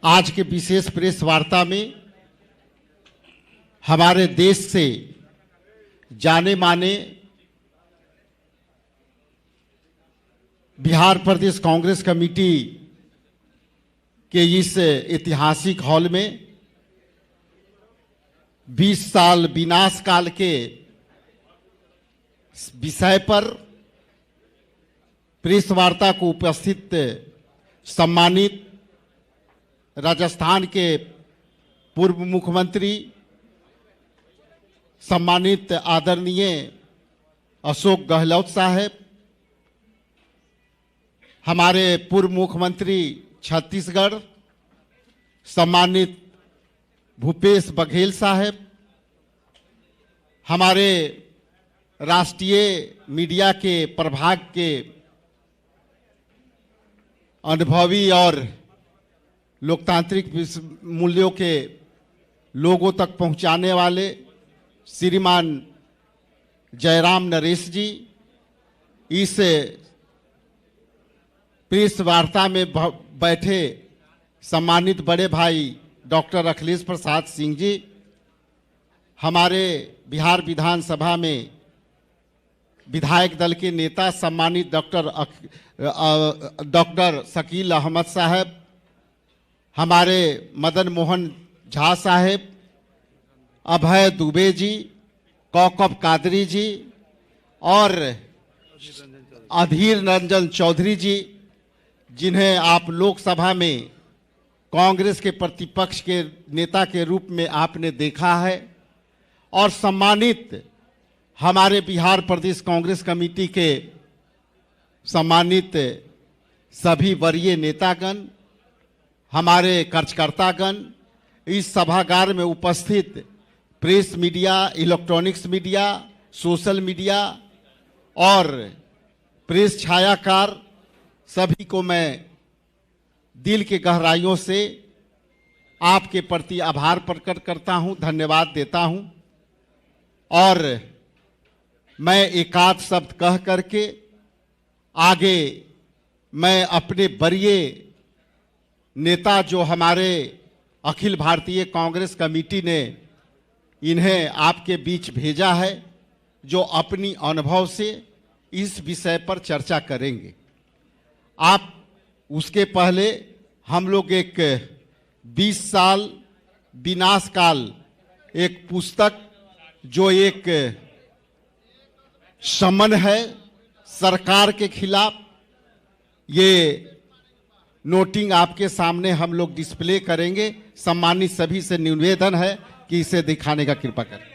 आज के विशेष प्रेस वार्ता में हमारे देश से जाने माने बिहार प्रदेश कांग्रेस कमेटी के इस ऐतिहासिक हॉल में 20 साल विनाश काल के विषय पर प्रेस वार्ता को उपस्थित सम्मानित राजस्थान के पूर्व मुख्यमंत्री सम्मानित आदरणीय अशोक गहलोत साहब, हमारे पूर्व मुख्यमंत्री छत्तीसगढ़ सम्मानित भूपेश बघेल साहब, हमारे राष्ट्रीय मीडिया के प्रभाग के अनुभवी और लोकतांत्रिक मूल्यों के लोगों तक पहुंचाने वाले श्रीमान जयराम नरेश जी, इस प्रेस वार्ता में बैठे सम्मानित बड़े भाई डॉक्टर अखिलेश प्रसाद सिंह जी, हमारे बिहार विधानसभा में विधायक दल के नेता सम्मानित डॉक्टर शकील अहमद साहब, हमारे मदन मोहन झा साहब, अभय दुबे जी, कौकब कादरी जी और अधीर रंजन चौधरी जी, जिन्हें आप लोकसभा में कांग्रेस के प्रतिपक्ष के नेता के रूप में आपने देखा है, और सम्मानित हमारे बिहार प्रदेश कांग्रेस कमेटी के सम्मानित सभी वरीय नेतागण, हमारे कार्यकर्तागण, इस सभागार में उपस्थित press media, electronics media, social media और प्रेस छायाकार, सभी को मैं दिल के गहराइयों से आपके प्रति आभार प्रकट करता हूं, धन्यवाद देता हूं। और मैं एकाध शब्द कह करके आगे मैं अपने वरीय नेता जो हमारे अखिल भारतीय कांग्रेस कमेटी ने इन्हें आपके बीच भेजा है, जो अपनी अनुभव से इस विषय पर चर्चा करेंगे। आप उसके पहले हम लोग एक 20 साल विनाश काल एक पुस्तक, जो एक समन है सरकार के खिलाफ, ये नोटिंग आपके सामने हम लोग डिस्प्ले करेंगे। सम्मानित सभी से निवेदन है कि इसे दिखाने का कृपा करें।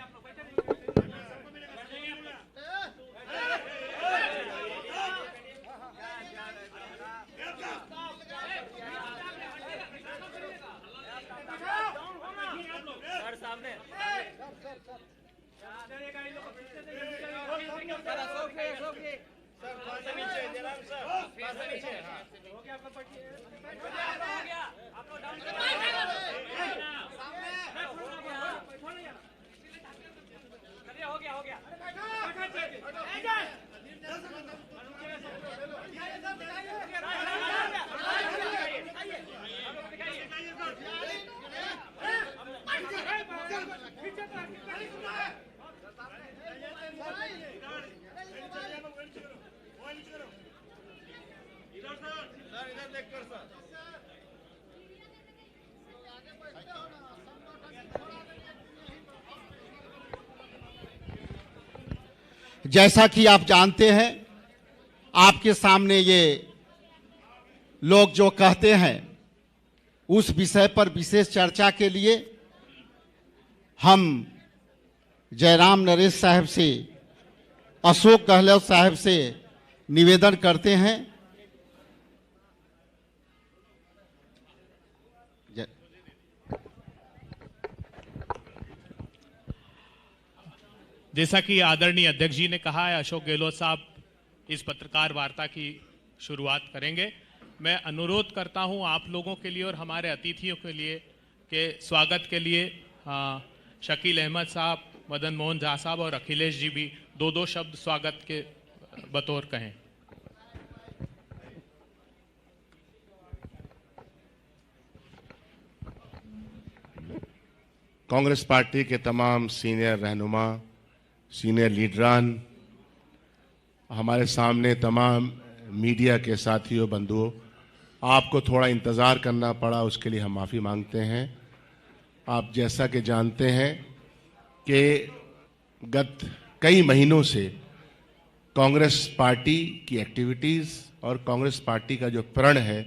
जैसा कि आप जानते हैं, आपके सामने ये लोग जो कहते हैं, उस विषय पर विशेष चर्चा के लिए हम जयराम नरेश साहब से, अशोक गहलोत साहब से निवेदन करते हैं। जैसा कि आदरणीय अध्यक्ष जी ने कहा है, अशोक गहलोत साहब इस पत्रकार वार्ता की शुरुआत करेंगे। मैं अनुरोध करता हूं आप लोगों के लिए और हमारे अतिथियों के लिए के स्वागत के लिए शकील अहमद साहब, मदन मोहन झा साहब और अखिलेश जी भी दो शब्द स्वागत के बतौर कहें। कांग्रेस पार्टी के तमाम सीनियर रहनुमा, सीनियर लीडरान, हमारे सामने तमाम मीडिया के साथियों, बंधुओं, आपको थोड़ा इंतज़ार करना पड़ा, उसके लिए हम माफ़ी मांगते हैं। आप जैसा कि जानते हैं कि गत कई महीनों से कांग्रेस पार्टी की एक्टिविटीज़ और कांग्रेस पार्टी का जो प्रण है,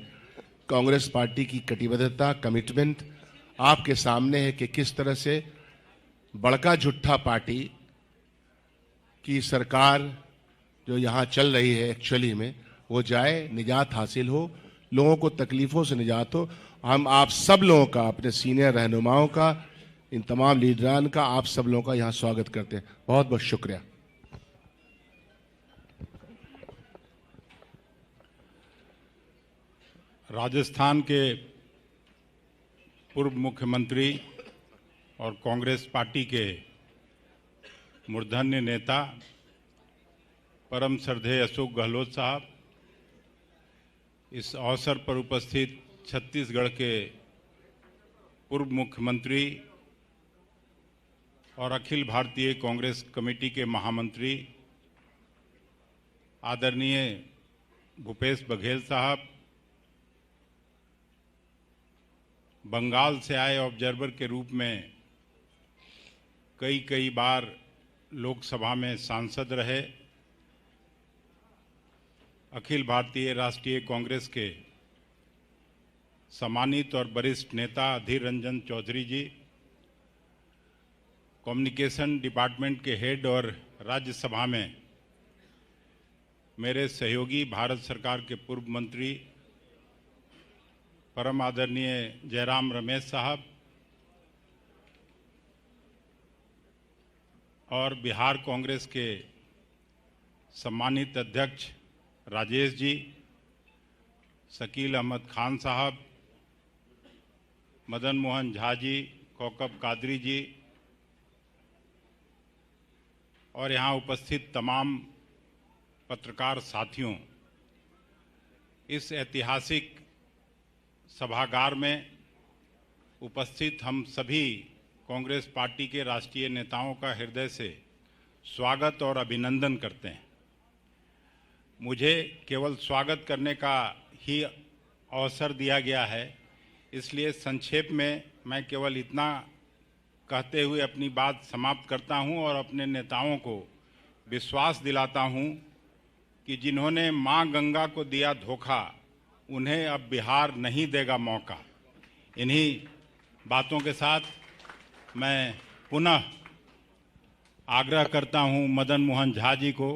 कांग्रेस पार्टी की कटिबद्धता, कमिटमेंट आपके सामने है कि किस तरह से बड़का झुट्ठा पार्टी की सरकार जो यहाँ चल रही है एक्चुअली में वो जाए, निजात हासिल हो, लोगों को तकलीफ़ों से निजात हो। हम आप सब लोगों का, अपने सीनियर रहनुमाओं का, इन तमाम लीडरान का, आप सब लोगों का यहाँ स्वागत करते हैं। बहुत बहुत शुक्रिया। राजस्थान के पूर्व मुख्यमंत्री और कांग्रेस पार्टी के मूर्धन्य नेता परम श्रद्धेय अशोक गहलोत साहब, इस अवसर पर उपस्थित छत्तीसगढ़ के पूर्व मुख्यमंत्री और अखिल भारतीय कांग्रेस कमेटी के महामंत्री आदरणीय भूपेश बघेल साहब, बंगाल से आए ऑब्जर्वर के रूप में कई बार लोकसभा में सांसद रहे, अखिल भारतीय राष्ट्रीय कांग्रेस के सम्मानित और वरिष्ठ नेता अधीर रंजन चौधरी जी, कम्युनिकेशन डिपार्टमेंट के हेड और राज्यसभा में मेरे सहयोगी भारत सरकार के पूर्व मंत्री परम आदरणीय जयराम रमेश साहब और बिहार कांग्रेस के सम्मानित अध्यक्ष राजेश जी, शकील अहमद खान साहब, मदन मोहन झा जी, कौकब कादरी जी और यहाँ उपस्थित तमाम पत्रकार साथियों, इस ऐतिहासिक सभागार में उपस्थित हम सभी कांग्रेस पार्टी के राष्ट्रीय नेताओं का हृदय से स्वागत और अभिनंदन करते हैं। मुझे केवल स्वागत करने का ही अवसर दिया गया है, इसलिए संक्षेप में मैं केवल इतना कहते हुए अपनी बात समाप्त करता हूं और अपने नेताओं को विश्वास दिलाता हूं कि जिन्होंने मां गंगा को दिया धोखा, उन्हें अब बिहार नहीं देगा मौका। इन्हीं बातों के साथ मैं पुनः आग्रह करता हूं मदन मोहन झा जी को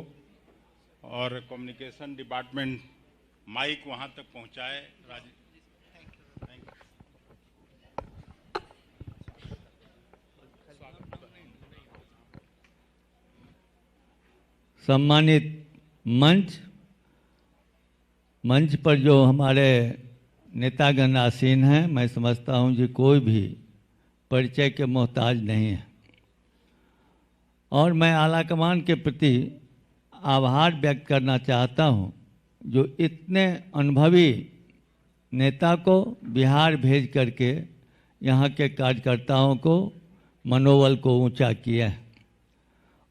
और कम्युनिकेशन डिपार्टमेंट माइक वहां तक पहुंचाए। सम्मानित मंच पर जो हमारे नेतागण आसीन हैं, मैं समझता हूं कि कोई भी परिचय के मोहताज नहीं है और मैं आलाकमान के प्रति आभार व्यक्त करना चाहता हूं जो इतने अनुभवी नेता को बिहार भेज करके यहाँ के कार्यकर्ताओं को मनोबल को ऊंचा किया है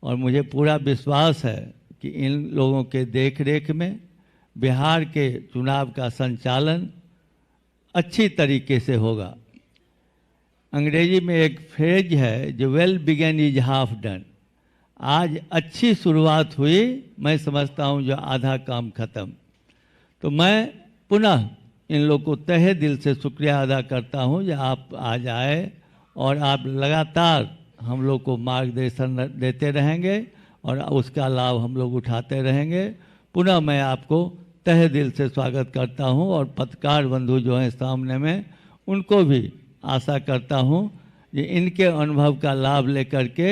और मुझे पूरा विश्वास है कि इन लोगों के देखरेख में बिहार के चुनाव का संचालन अच्छी तरीके से होगा। अंग्रेजी में एक फ्रेज है जो well begun is half done. आज अच्छी शुरुआत हुई, मैं समझता हूं जो आधा काम खत्म। तो मैं पुनः इन लोग को तहे दिल से शुक्रिया अदा करता हूं कि आप आज आए और आप लगातार हम लोग को मार्गदर्शन देते रहेंगे और उसका लाभ हम लोग उठाते रहेंगे। पुनः मैं आपको तहे दिल से स्वागत करता हूं और पत्रकार बंधु जो हैं सामने में, उनको भी आशा करता हूं कि इनके अनुभव का लाभ लेकर के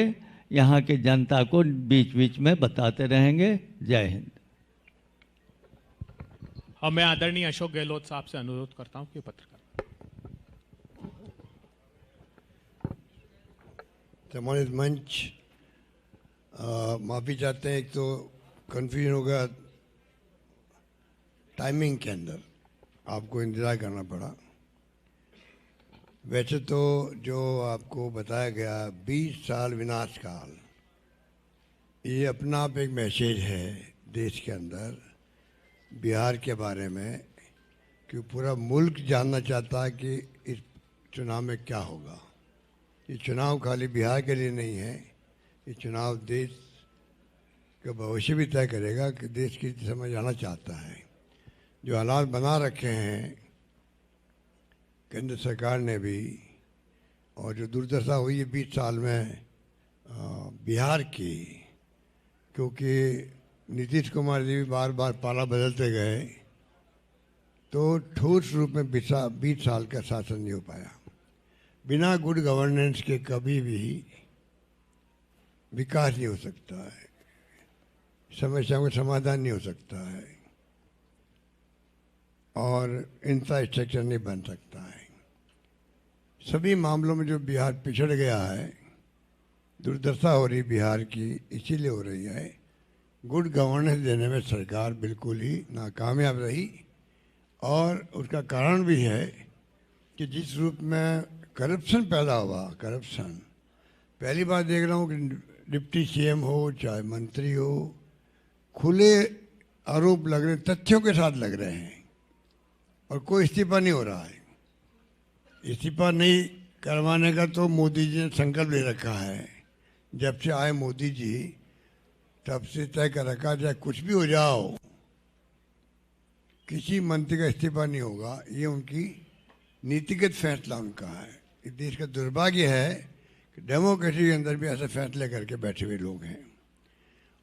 यहाँ के जनता को बीच बीच में बताते रहेंगे। जय हिंद। अब मैं आदरणीय अशोक गहलोत साहब से अनुरोध करता हूं कि पत्रकार सम्मानित मंच, माफ़ी चाहते हैं, एक तो कन्फ्यूजन होगा टाइमिंग के अंदर, आपको इंतज़ार करना पड़ा। वैसे तो जो आपको बताया गया 20 साल विनाश काल, ये अपना आप एक मैसेज है देश के अंदर बिहार के बारे में कि पूरा मुल्क जानना चाहता है कि इस चुनाव में क्या होगा। ये चुनाव खाली बिहार के लिए नहीं है, ये चुनाव देश का भविष्य भी तय करेगा कि देश की दिशा में जाना चाहता है। जो हालात बना रखे हैं केंद्र सरकार ने भी, और जो दुर्दशा हुई है 20 साल में बिहार की, क्योंकि नीतीश कुमार जी भी बार बार पाला बदलते गए तो ठोस रूप में 20 साल का शासन नहीं हो पाया। बिना गुड गवर्नेंस के कभी भी विकास नहीं हो सकता है, समस्याओं का समाधान नहीं हो सकता है और इंफ्रास्ट्रक्चर नहीं बन सकता है। सभी मामलों में जो बिहार पिछड़ गया है, दुर्दशा हो रही बिहार की, इसीलिए हो रही है गुड गवर्नेंस देने में सरकार बिल्कुल ही नाकामयाब रही। और उसका कारण भी है कि जिस रूप में करप्शन पैदा हुआ, करप्शन पहली बार देख रहा हूँ कि डिप्टी सीएम हो चाहे मंत्री हो, खुले आरोप लग रहे, तथ्यों के साथ लग रहे हैं और कोई इस्तीफा नहीं हो रहा है। इस्तीफा नहीं करवाने का तो मोदी जी ने संकल्प ले रखा है। जब से आए मोदी जी तब से तय कर रखा, चाहे कुछ भी हो जाओ किसी मंत्री का इस्तीफा नहीं होगा। ये उनकी नीतिगत फैसला उनका है। इस देश का दुर्भाग्य है कि डेमोक्रेसी के अंदर भी ऐसे फैसले करके बैठे हुए लोग हैं।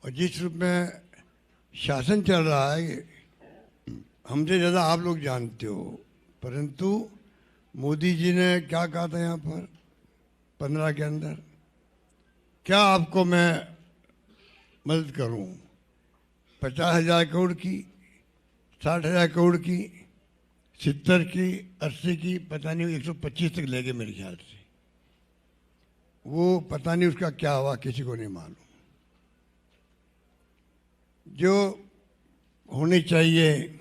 और जिस रूप में शासन चल रहा है हमसे ज़्यादा आप लोग जानते हो, परंतु मोदी जी ने क्या कहा था यहाँ पर 15 के अंदर, क्या आपको मैं मदद करूं, 50,000 करोड़ की, 60,000 करोड़ की, 70 की, 80 की, पता नहीं 125 तक ले गए मेरे ख्याल से। वो पता नहीं उसका क्या हुआ, किसी को नहीं मालूम। जो होनी चाहिए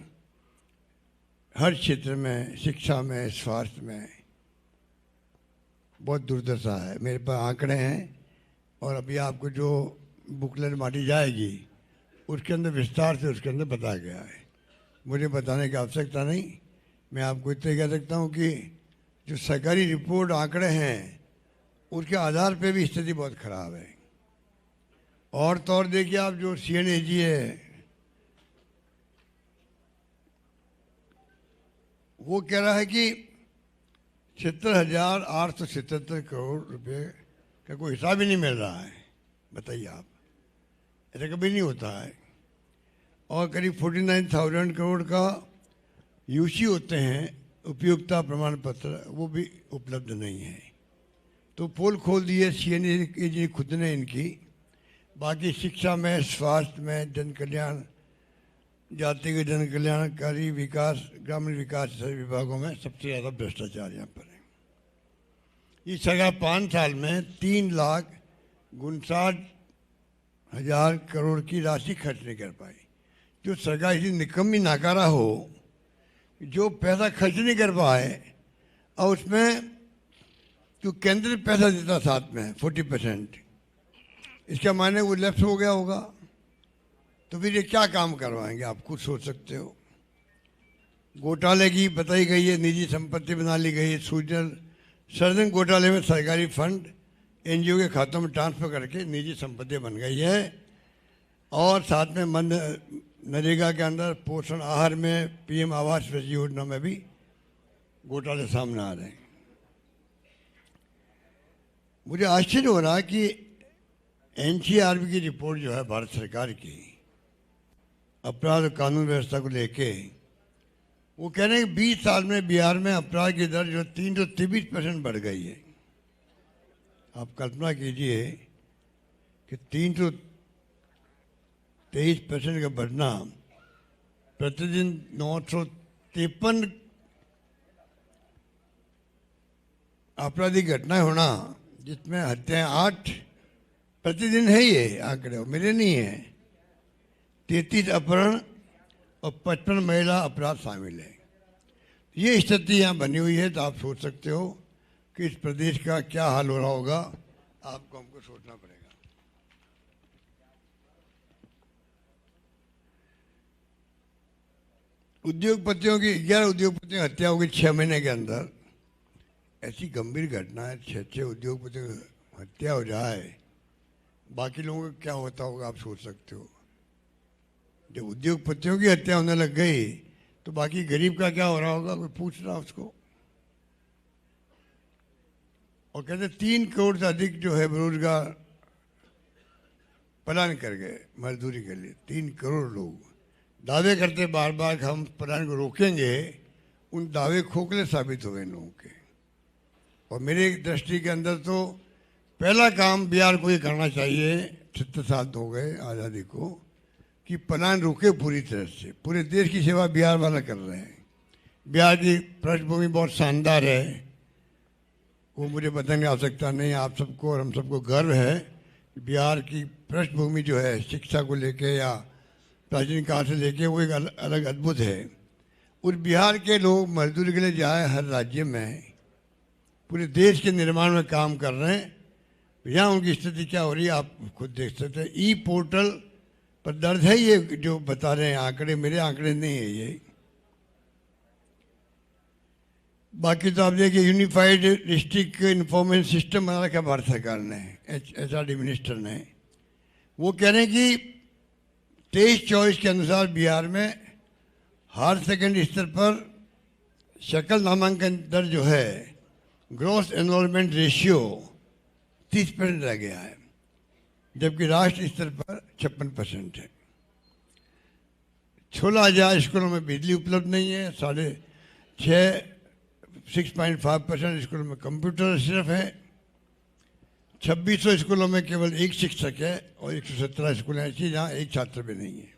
हर क्षेत्र में, शिक्षा में, स्वास्थ्य में, बहुत दुर्दशा है। मेरे पास आंकड़े हैं और अभी आपको जो बुकलेट बांटी जाएगी उसके अंदर विस्तार से उसके अंदर बताया गया है। मुझे बताने की आवश्यकता नहीं, मैं आपको इतना कह सकता हूँ कि जो सरकारी रिपोर्ट आंकड़े हैं उसके आधार पे भी स्थिति बहुत खराब है। और तो और देखिए आप जो CNAG है वो कह रहा है कि 70,877 करोड़ रुपए का कोई हिसाब ही नहीं मिल रहा है। बताइए आप, ऐसा कभी नहीं होता है। और करीब 49,000 करोड़ का यूसी होते हैं उपयोगिता प्रमाण पत्र, वो भी उपलब्ध नहीं है। तो पोल खोल दिए CNAG खुद ने इनकी। बाकी शिक्षा में, स्वास्थ्य में, जन कल्याण, जातिगत जन कल्याणकारी विकास, ग्रामीण विकास सभी विभागों में सबसे ज़्यादा भ्रष्टाचार यहाँ पर है। इस सरकार 5 साल में 3,59,000 करोड़ की राशि खर्च नहीं कर पाई। जो सरकार इतनी निकम्मी नाकारा हो, जो पैसा खर्च नहीं कर पाए और उसमें जो केंद्र पैसा देता साथ में 40%, इसका मायने वो लेफ्ट हो गया होगा। तो फिर ये क्या काम करवाएंगे, आप खुद सोच सकते हो। घोटाले की बताई गई है, निजी संपत्ति बना ली गई है। सर्जन घोटाले में सरकारी फंड NGO के खातों में ट्रांसफर करके निजी संपत्ति बन गई है। और साथ में मनरेगा के अंदर पोषण आहार में, PM आवास योजना में भी घोटाले सामने आ रहे हैं। मुझे आश्चर्य हो रहा है कि NCRB की रिपोर्ट जो है भारत सरकार की अपराध और कानून व्यवस्था को लेके, वो कह रहे हैं कि 20 साल में बिहार में अपराध की दर जो 323% बढ़ गई है। आप कल्पना कीजिए कि 323% का बढ़ना, प्रतिदिन 953 आपराधिक घटनाएं होना, जिसमें हत्याएं 8 प्रतिदिन है। ये आंकड़े मेरे नहीं है। 33 अपहरण और 55 महिला अपराध शामिल है। ये स्थिति यहाँ बनी हुई है। तो आप सोच सकते हो कि इस प्रदेश का क्या हाल हो रहा होगा, आपको हमको सोचना पड़ेगा। उद्योगपतियों की 11 उद्योगपतियों की हत्या हो गई 6 महीने के अंदर। ऐसी गंभीर घटना है, 6 उद्योगपतियों की हत्या हो जाए, बाकी लोगों का क्या होता होगा आप सोच सकते हो। जब उद्योगपतियों की हत्या होने लग गई तो बाकी गरीब का क्या हो रहा होगा, कोई पूछ रहा उसको। और कहते 3 करोड़ से अधिक जो है बेरोजगार पलायन कर गए मजदूरी के लिए। 3 करोड़ लोग दावे करते बार बार कि हम पलायन को रोकेंगे, उन दावे खोखले साबित हो गए लोगों के। और मेरे दृष्टि के अंदर तो पहला काम बिहार को ये करना चाहिए, 70 साल हो गए आज़ादी को, कि पलायन रुके पूरी तरह से। पूरे देश की सेवा बिहार वाला कर रहे हैं। बिहार की पृष्ठभूमि बहुत शानदार है, वो मुझे बताने की आवश्यकता नहीं। आप सबको और हम सबको गर्व है कि बिहार की पृष्ठभूमि जो है शिक्षा को लेके या प्राचीन काल से लेके वो एक अलग अद्भुत है। उस बिहार के लोग मजदूरी के लिए जाए हर राज्य में, पूरे देश के निर्माण में काम कर रहे हैं। यहाँ उनकी स्थिति क्या हो रही है आप खुद देख सकते हैं। ई पोर्टल पर दर्ज है ये जो बता रहे हैं आंकड़े, मेरे आंकड़े नहीं है ये। बाकी तो आप देखिए यूनिफाइड डिस्ट्रिक्ट इंफॉर्मेशन सिस्टम बना रखा भारत सरकार ने, HRD मिनिस्टर ने। वो कह रहे हैं कि 23-24 के अनुसार बिहार में हर सेकेंड स्तर पर शकल नामांकन दर जो है ग्रॉस एनरोलमेंट रेशियो 30% रह गया है, जबकि राष्ट्रीय स्तर पर 56% है। 16,000 स्कूलों में बिजली उपलब्ध नहीं है, 6.5% स्कूलों में कंप्यूटर सिर्फ है, 2600 स्कूलों में केवल एक शिक्षक है और 117 स्कूल ऐसी जहाँ एक छात्र भी नहीं है।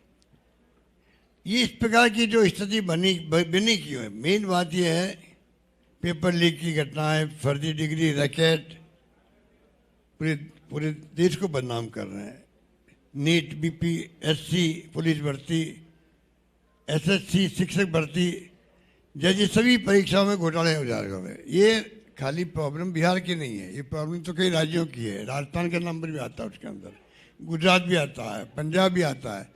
ये इस प्रकार की जो स्थिति बनी क्यों है? मेन बात यह है पेपर लीक की घटनाएं, फर्जी डिग्री, रैकेट पूरे देश को बदनाम कर रहे हैं। नीट, BPSC, पुलिस भर्ती, SSC, शिक्षक भर्ती जैसी सभी परीक्षाओं में घोटाले हो जा रहे हैं। ये खाली प्रॉब्लम बिहार की नहीं है, ये प्रॉब्लम तो कई राज्यों की है। राजस्थान का नंबर भी आता है उसके अंदर, गुजरात भी आता है, पंजाब भी आता है,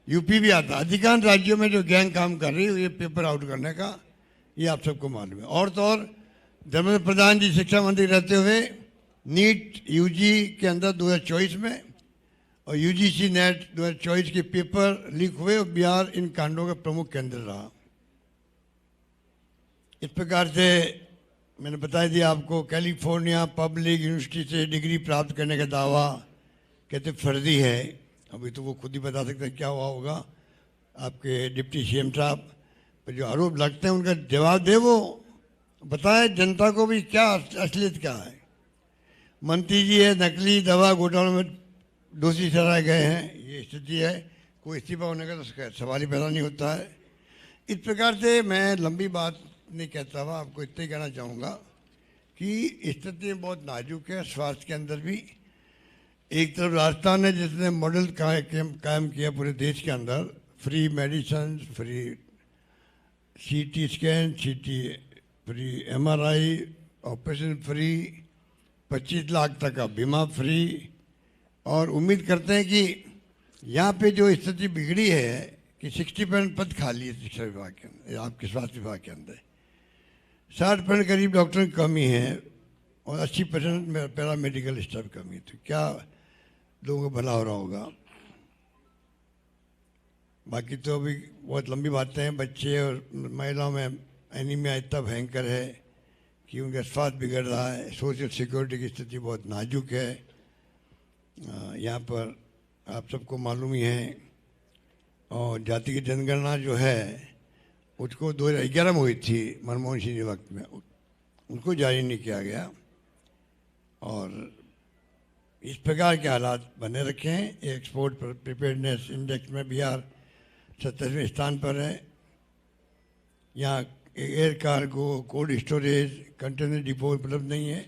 यूपी भी आता है। अधिकांश राज्यों में जो गैंग काम कर रही है ये पेपर आउट करने का, ये आप सबको मालूम है। और तो और धर्मेंद्र प्रधान जी शिक्षा मंत्री रहते हुए नीट UG के अंदर 2024 में और UGC नेट 2024 के पेपर लीक हुए और बिहार इन कांडों का प्रमुख केंद्र रहा। इस प्रकार से मैंने बता दिया आपको, कैलिफोर्निया पब्लिक यूनिवर्सिटी से डिग्री प्राप्त करने का दावा कहते फर्जी है। अभी तो वो खुद ही बता सकते हैं क्या हुआ होगा, आपके डिप्टी CM साहब पर जो आरोप लगते हैं उनका जवाब दे, वो बताए जनता को भी क्या असलियत क्या है। मंत्री जी है नकली दवा घोटालों में दोषी ठहराए गए हैं, ये स्थिति है। कोई इस्तीफा होने का तो सवाल ही पैदा नहीं होता है। इस प्रकार से मैं लंबी बात नहीं कहता हुआ आपको इतना ही कहना चाहूँगा कि स्थिति बहुत नाजुक है। स्वास्थ्य के अंदर भी एक तरफ राजस्थान है जिसने मॉडल कायम किया पूरे देश के अंदर, free medicine, free CT scan, free MRI, operation free, 25 lakh तक का बीमा फ्री। और उम्मीद करते हैं कि यहाँ पे जो स्थिति बिगड़ी है कि 60% पद खाली है शिक्षा विभाग के अंदर, आपके स्वास्थ्य विभाग के अंदर 60% करीब डॉक्टर की कमी है और 80% पैरामेडिकल स्टाफ कमी है। तो क्या लोगों को भला हो रहा होगा। बाकी तो अभी बहुत लंबी बातें हैं। बच्चे और महिलाओं में एनीमिया इतना भयंकर है कि उनका स्वास्थ्य बिगड़ रहा है। सोशल सिक्योरिटी की स्थिति बहुत नाजुक है। यहाँ पर आप सबको मालूम ही है। और जाति की जनगणना जो है उसको 2011 में हुई थी मनमोहन सिंह के वक्त में, उनको जारी नहीं किया गया। और इस प्रकार के हालात बने रखे हैं। एक्सपोर्ट प्रिपेयर्डनेस इंडेक्स में बिहार 27वें स्थान पर है। यहाँ air cargo, cold storage, container depot उपलब्ध नहीं है,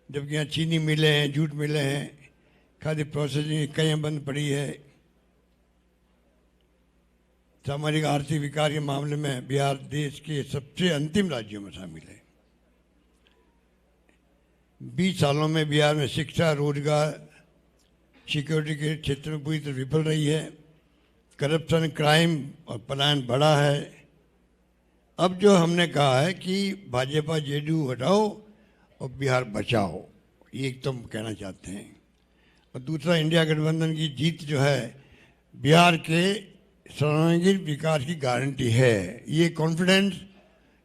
जबकि यहाँ चीनी मिले हैं, जूट मिले हैं, खाद्य प्रोसेसिंग इकाइयाँ बंद पड़ी है। सामाजिक आर्थिक विकास के मामले में बिहार देश के सबसे अंतिम राज्यों में शामिल है। 20 सालों में बिहार में शिक्षा, रोजगार, सिक्योरिटी के क्षेत्र में पूरी तरह विफल रही है। करप्शन, क्राइम और पलायन बढ़ा है। अब जो हमने कहा है कि भाजपा जेडीयू हटाओ और बिहार बचाओ, ये एक तो हम कहना चाहते हैं। और दूसरा, इंडिया गठबंधन की जीत जो है बिहार के सर्वांगीण विकास की गारंटी है। ये कॉन्फिडेंस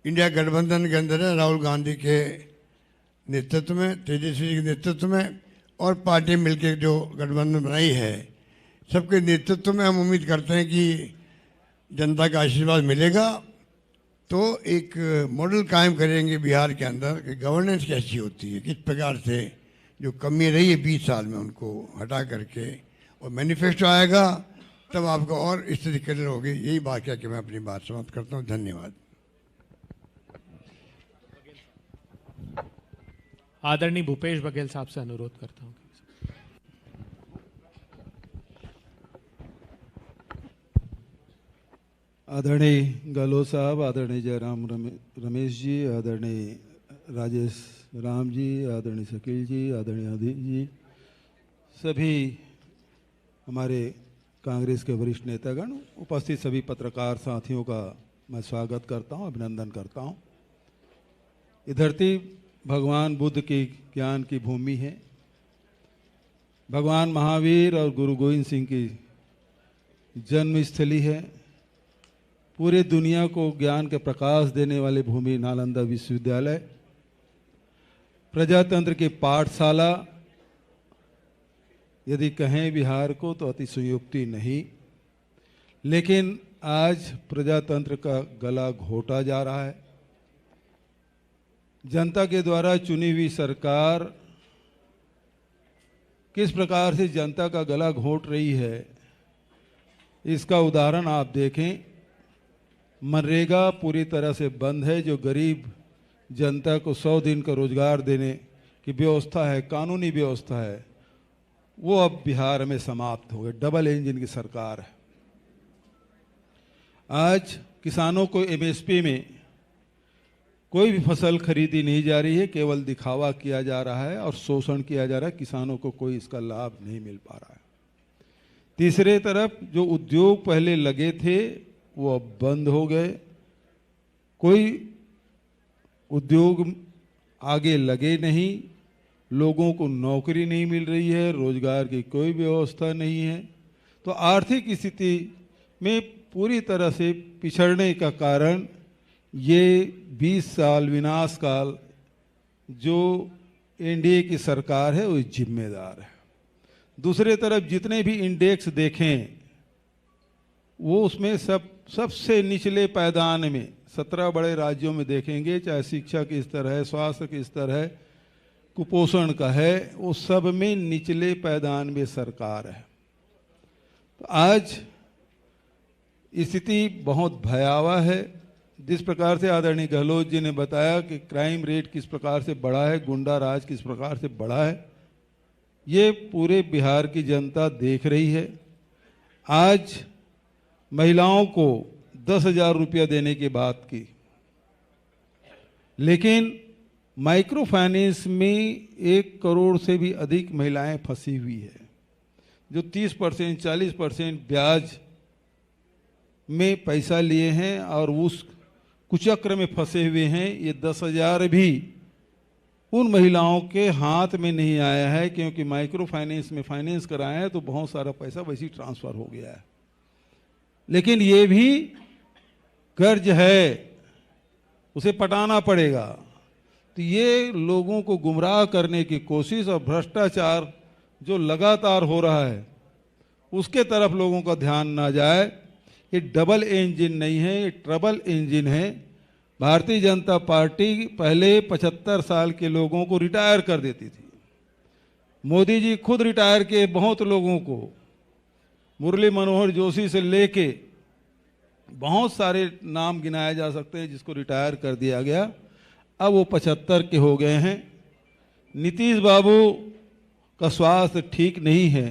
इंडिया गठबंधन के अंदर है, राहुल गांधी के नेतृत्व में, तेजस्वी के नेतृत्व में और पार्टी मिलकर जो गठबंधन बनाई है, सबके नेतृत्व में हम उम्मीद करते हैं कि जनता का आशीर्वाद मिलेगा तो एक मॉडल कायम करेंगे बिहार के अंदर कि गवर्नेंस कैसी होती है, किस प्रकार से जो कमी रही है 20 साल में उनको हटा करके और मैनिफेस्टो आएगा, तब आपको और स्थिति क्लियर होगी। यही बात कह के मैं अपनी बात समाप्त करता हूँ। धन्यवाद। आदरणीय भूपेश बघेल साहब से अनुरोध करता हूँ। आदरणीय गहलोत साहब, आदरणीय जयराम रमेश जी, आदरणीय राजेश राम जी, आदरणीय शकील जी, आदरणीय अधीर जी, सभी हमारे कांग्रेस के वरिष्ठ नेतागण, उपस्थित सभी पत्रकार साथियों का मैं स्वागत करता हूं, अभिनंदन करता हूं। ये धरती भगवान बुद्ध की ज्ञान की भूमि है। भगवान महावीर और गुरु गोविंद सिंह की जन्मस्थली है। पूरे दुनिया को ज्ञान के प्रकाश देने वाली भूमि नालंदा विश्वविद्यालय, प्रजातंत्र की पाठशाला यदि कहें बिहार को तो अतिशयोक्ति नहीं, लेकिन आज प्रजातंत्र का गला घोटा जा रहा है। जनता के द्वारा चुनी हुई सरकार किस प्रकार से जनता का गला घोट रही है, इसका उदाहरण आप देखें। मनरेगा पूरी तरह से बंद है, जो गरीब जनता को 100 दिन का रोजगार देने की व्यवस्था है, कानूनी व्यवस्था है, वो अब बिहार में समाप्त हो गए। डबल इंजन की सरकार है। आज किसानों को एमएसपी में कोई भी फसल खरीदी नहीं जा रही है, केवल दिखावा किया जा रहा है और शोषण किया जा रहा है। किसानों को कोई इसका लाभ नहीं मिल पा रहा है। तीसरे तरफ जो उद्योग पहले लगे थे वो अब बंद हो गए। कोई उद्योग आगे लगे नहीं, लोगों को नौकरी नहीं मिल रही है, रोजगार की कोई व्यवस्था नहीं है। तो आर्थिक स्थिति में पूरी तरह से पिछड़ने का कारण ये 20 साल विनाश काल जो एनडीए की सरकार है वो जिम्मेदार है। दूसरे तरफ जितने भी इंडेक्स देखें वो उसमें सबसे निचले पायदान में 17 बड़े राज्यों में देखेंगे, चाहे शिक्षा के स्तर है, स्वास्थ्य के स्तर है, कुपोषण का है, वो सब में निचले पायदान में सरकार है। तो आज स्थिति बहुत भयावह है। जिस प्रकार से आदरणीय गहलोत जी ने बताया कि क्राइम रेट किस प्रकार से बढ़ा है, गुंडा राज किस प्रकार से बढ़ा है, ये पूरे बिहार की जनता देख रही है। आज महिलाओं को 10,000 रुपया देने की बात की, लेकिन माइक्रो फाइनेंस में 1 करोड़ से भी अधिक महिलाएं फंसी हुई है, जो 30% 40% ब्याज में पैसा लिए हैं और उस कुचक्र में फंसे हुए हैं। ये 10,000 भी उन महिलाओं के हाथ में नहीं आया है, क्योंकि माइक्रो फाइनेंस में फाइनेंस कराया है तो बहुत सारा पैसा वैसे ही ट्रांसफर हो गया है। लेकिन ये भी कर्ज है, उसे पटाना पड़ेगा। तो ये लोगों को गुमराह करने की कोशिश और भ्रष्टाचार जो लगातार हो रहा है उसके तरफ लोगों का ध्यान ना जाए। ये डबल इंजन नहीं है, ये ट्रबल इंजन है। भारतीय जनता पार्टी पहले 75 साल के लोगों को रिटायर कर देती थी। मोदी जी खुद रिटायर किए बहुत लोगों को, मुरली मनोहर जोशी से लेके बहुत सारे नाम गिनाए जा सकते हैं जिसको रिटायर कर दिया गया। अब वो 75 के हो गए हैं। नीतीश बाबू का स्वास्थ्य ठीक नहीं है।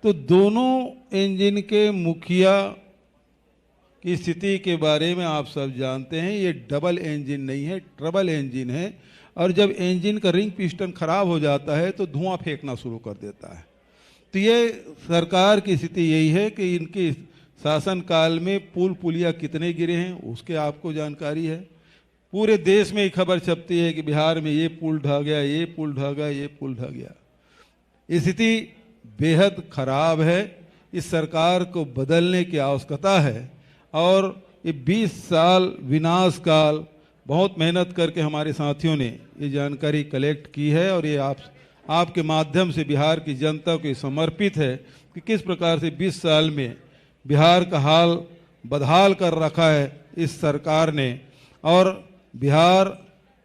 तो दोनों इंजन के मुखिया की स्थिति के बारे में आप सब जानते हैं। ये डबल इंजन नहीं है, ट्रबल इंजन है। और जब इंजन का रिंग पिस्टन खराब हो जाता है तो धुआं फेंकना शुरू कर देता है। तो ये सरकार की स्थिति यही है कि इनके शासनकाल में पुल पुलिया कितने गिरे हैं उसके आपको जानकारी है। पूरे देश में ही खबर छपती है कि बिहार में ये पुल ढह गया, ये पुल ढह गया, ये पुल ढह गया। स्थिति बेहद खराब है। इस सरकार को बदलने की आवश्यकता है और ये 20 साल विनाश काल बहुत मेहनत करके हमारे साथियों ने ये जानकारी कलेक्ट की है और ये आपके माध्यम से बिहार की जनता को समर्पित है कि किस प्रकार से 20 साल में बिहार का हाल बदहाल कर रखा है इस सरकार ने, और बिहार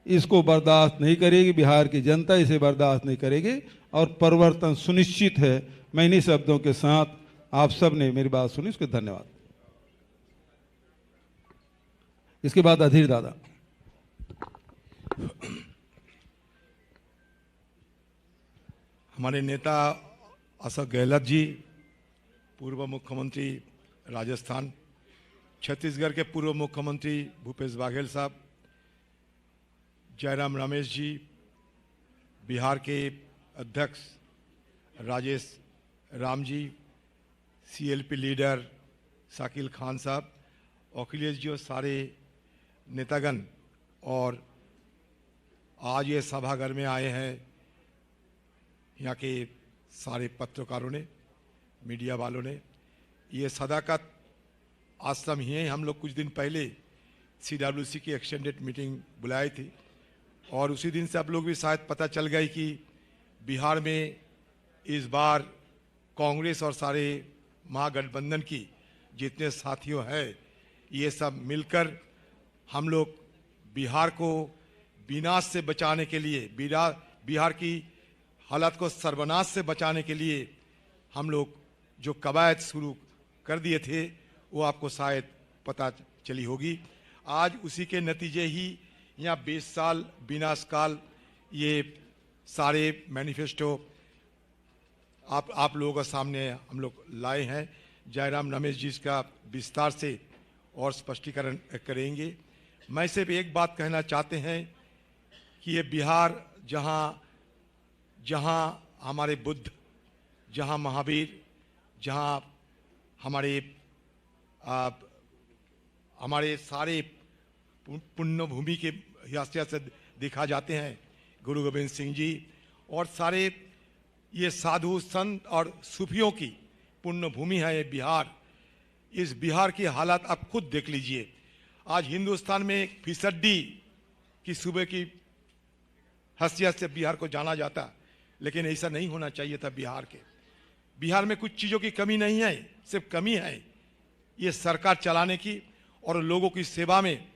इसको बर्दाश्त नहीं करेगी, बिहार की जनता इसे बर्दाश्त नहीं करेगी और परिवर्तन सुनिश्चित है। मैं इन्हीं शब्दों के साथ आप सब ने मेरी बात सुनी, उसके धन्यवाद। इसके बाद अधीर दादा। हमारे नेता अशोक गहलोत जी, पूर्व मुख्यमंत्री राजस्थान, छत्तीसगढ़ के पूर्व मुख्यमंत्री भूपेश बघेल साहब, जयराम रमेश जी, बिहार के अध्यक्ष राजेश राम जी, सीएलपी लीडर शाकिल खान साहब, अखिलेश जी और सारे नेतागण, और आज ये सभागार में आए हैं यहाँ के सारे पत्रकारों ने, मीडिया वालों ने। ये सदाकत आश्रम ही है। हम लोग कुछ दिन पहले CWC की एक्सटेंडेड मीटिंग बुलाई थी और उसी दिन से आप लोग भी शायद पता चल गई कि बिहार में इस बार कांग्रेस और सारे महागठबंधन की जितने साथियों हैं ये सब मिलकर हम लोग बिहार को विनाश से बचाने के लिए, बिहार की हालत को सर्वनाश से बचाने के लिए हम लोग जो कवायद शुरू कर दिए थे वो आपको शायद पता चली होगी। आज उसी के नतीजे ही यहाँ 20 साल विनाश काल ये सारे मैनिफेस्टो आप लोगों के सामने हम लोग लाए हैं। जयराम रमेश जी इसका विस्तार से और स्पष्टीकरण करेंगे। मैं सिर्फ एक बात कहना चाहते हैं कि ये बिहार जहाँ हमारे बुद्ध, जहाँ महावीर, जहाँ हमारे सारे पुण्य भूमि के हैसियत से देखा जाते हैं, गुरु गोविंद सिंह जी और सारे ये साधु संत और सूफियों की पुण्य भूमि है ये बिहार। इस बिहार की हालत आप खुद देख लीजिए। आज हिंदुस्तान में 1% की सूबे की हैसियत से बिहार को जाना जाता, लेकिन ऐसा नहीं होना चाहिए था। बिहार में कुछ चीज़ों की कमी नहीं है, सिर्फ कमी है ये सरकार चलाने की और लोगों की सेवा में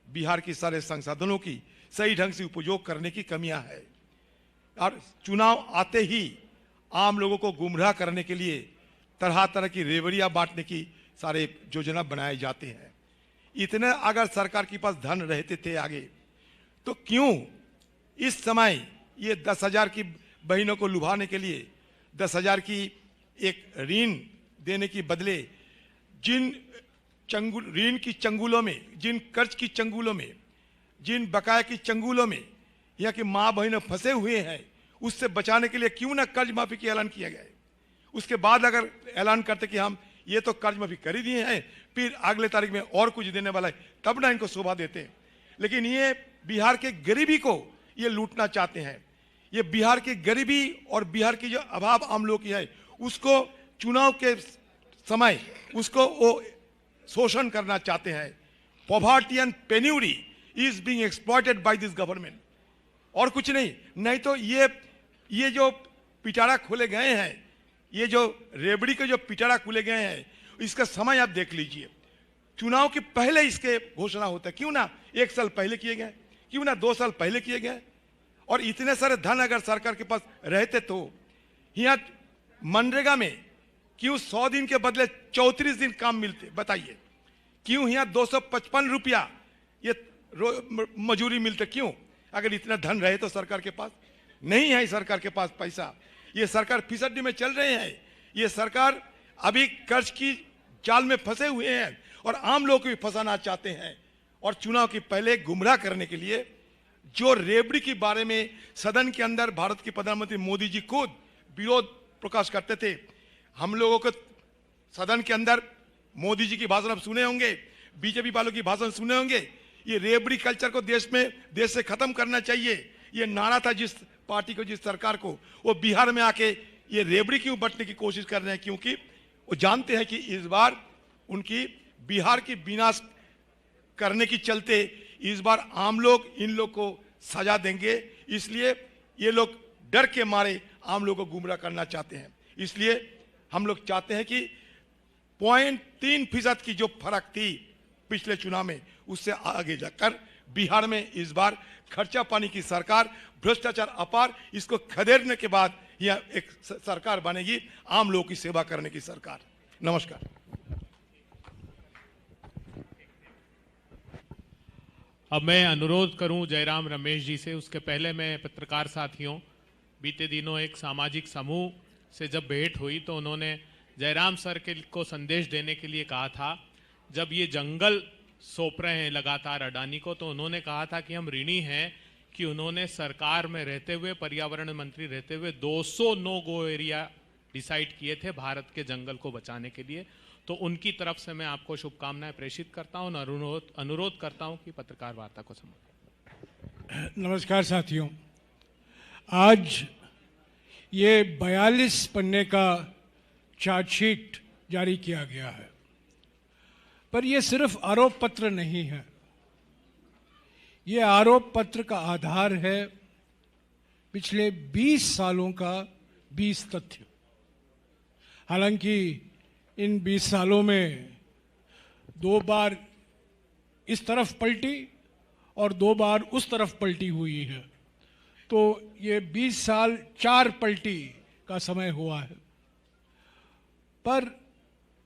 बिहार की सारे संसाधनों की सही ढंग से उपयोग करने की कमियां है। और चुनाव आते ही आम लोगों को गुमराह करने के लिए तरह तरह की रेवड़ियां बांटने की सारे योजना बनाए जाते हैं। इतने अगर सरकार के पास धन रहते थे आगे, तो क्यों इस समय ये 10,000 की बहनों को लुभाने के लिए 10,000 की एक ऋण देने की बदले जिन ऋण की चंगुलों में, जिन कर्ज की चंगुलों में, जिन बकाया की चंगुलों में यहाँ की माँ बहनें फंसे हुए हैं, उससे बचाने के लिए क्यों ना कर्ज माफी की ऐलान किया गया है। उसके बाद अगर ऐलान करते कि हम ये तो कर्ज माफी कर ही दिए हैं, फिर अगले तारीख में और कुछ देने वाला है, तब ना इनको शोभा देते हैं। लेकिन ये बिहार के गरीबी को ये लूटना चाहते हैं। ये बिहार की गरीबी और बिहार की जो अभाव आम लोग की है उसको चुनाव के समय उसको वो शोषण करना चाहते हैं। Poverty and penury is being exploited by this government, और कुछ नहीं तो ये जो पिटारा खोले गए हैं, ये जो रेबड़ी के जो पिटारा खोले गए हैं, इसका समय आप देख लीजिए। चुनाव के पहले इसके घोषणा होता है, क्यों ना 1 साल पहले किए गए, क्यों ना 2 साल पहले किए गए। और इतने सारे धन अगर सरकार के पास रहते तो यहाँ मनरेगा में क्यों 100 दिन के बदले 34 दिन काम मिलते, बताइए। क्यों यहाँ 255 रुपया ये मजूरी मिलते, क्यों? अगर इतना धन रहे तो सरकार के पास नहीं है। सरकार के पास पैसा, ये सरकार फिसड्डी में चल रहे हैं। ये सरकार अभी कर्ज की जाल में फंसे हुए हैं और आम लोग को भी फंसाना चाहते हैं। और चुनाव के पहले गुमराह करने के लिए जो रेवड़ी के बारे में सदन के अंदर भारत के प्रधानमंत्री मोदी जी खुद विरोध प्रकाश करते थे। हम लोगों को सदन के अंदर मोदी जी की भाषण आप सुने होंगे, बीजेपी वालों की भाषण सुने होंगे। ये रेवड़ी कल्चर को देश से खत्म करना चाहिए, ये नारा था जिस पार्टी को, जिस सरकार को। वो बिहार में आके ये रेवड़ी क्यों बंटने की कोशिश कर रहे हैं? क्योंकि वो जानते हैं कि इस बार उनकी बिहार की विनाश करने की चलते इस बार आम लोग इन लोग को सजा देंगे। इसलिए ये लोग डर के मारे आम लोगों को गुमराह करना चाहते हैं। इसलिए हम लोग चाहते हैं कि 0.3% की जो फर्क थी पिछले चुनाव में, उससे आगे जाकर बिहार में इस बार खर्चा पानी की सरकार, भ्रष्टाचार अपार, इसको खदेड़ने के बाद यह एक सरकार बनेगी, आम लोगों की सेवा करने की सरकार। नमस्कार। अब मैं अनुरोध करूं जयराम रमेश जी से। उसके पहले मैं पत्रकार साथियों, बीते दिनों एक सामाजिक समूह से जब भेंट हुई तो उन्होंने जयराम सर को संदेश देने के लिए कहा था। जब ये जंगल सौंप रहे हैं लगातार अडानी को, तो उन्होंने कहा था कि हम ऋणी हैं कि उन्होंने सरकार में रहते हुए, पर्यावरण मंत्री रहते हुए 200 नो गो एरिया डिसाइड किए थे भारत के जंगल को बचाने के लिए। तो उनकी तरफ से मैं आपको शुभकामनाएं प्रेषित करता हूं और अनुरोध करता हूं कि पत्रकार वार्ता को समाप्त। नमस्कार साथियों, आज ये 42 पन्ने का चार्जशीट जारी किया गया है, पर यह सिर्फ आरोप पत्र नहीं है। ये आरोप पत्र का आधार है पिछले 20 सालों का 20 तथ्य। हालांकि इन 20 सालों में 2 बार इस तरफ पलटी और 2 बार उस तरफ पलटी हुई है, तो ये 20 साल 4 पलटी का समय हुआ है। पर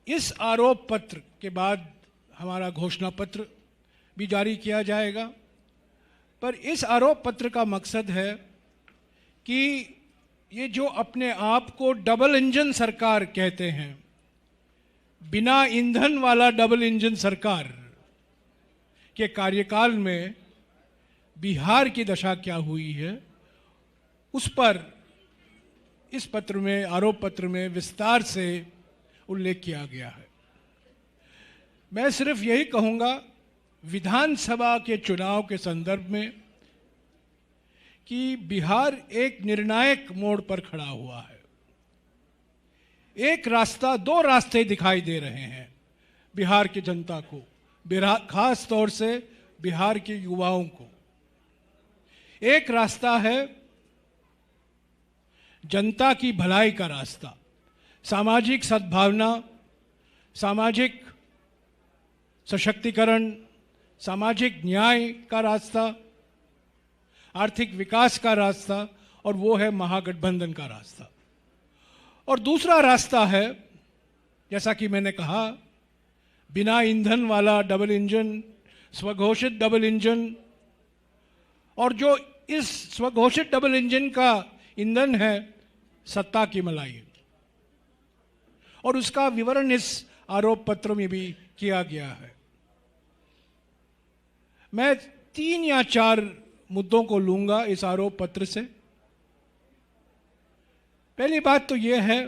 इस आरोप पत्र के बाद हमारा घोषणा पत्र भी जारी किया जाएगा। पर इस आरोप पत्र का मकसद है कि ये जो अपने आप को डबल इंजन सरकार कहते हैं, बिना ईंधन वाला डबल इंजन सरकार के कार्यकाल में बिहार की दशा क्या हुई है, उस पर इस पत्र में, आरोप पत्र में विस्तार से उल्लेख किया गया है। मैं सिर्फ यही कहूंगा विधानसभा के चुनाव के संदर्भ में कि बिहार एक निर्णायक मोड़ पर खड़ा हुआ है। एक रास्ता, 2 रास्ते दिखाई दे रहे हैं बिहार की जनता को, खास तौर से बिहार के युवाओं को। एक रास्ता है जनता की भलाई का रास्ता, सामाजिक सद्भावना, सामाजिक सशक्तिकरण, सामाजिक न्याय का रास्ता, आर्थिक विकास का रास्ता, और वो है महागठबंधन का रास्ता। और दूसरा रास्ता है, जैसा कि मैंने कहा, बिना ईंधन वाला डबल इंजन, स्वघोषित डबल इंजन, और जो इस स्वघोषित डबल इंजन का ईंधन है सत्ता की मलाई, और उसका विवरण इस आरोप पत्र में भी किया गया है। मैं 3 या 4 मुद्दों को लूंगा इस आरोप पत्र से। पहली बात तो यह है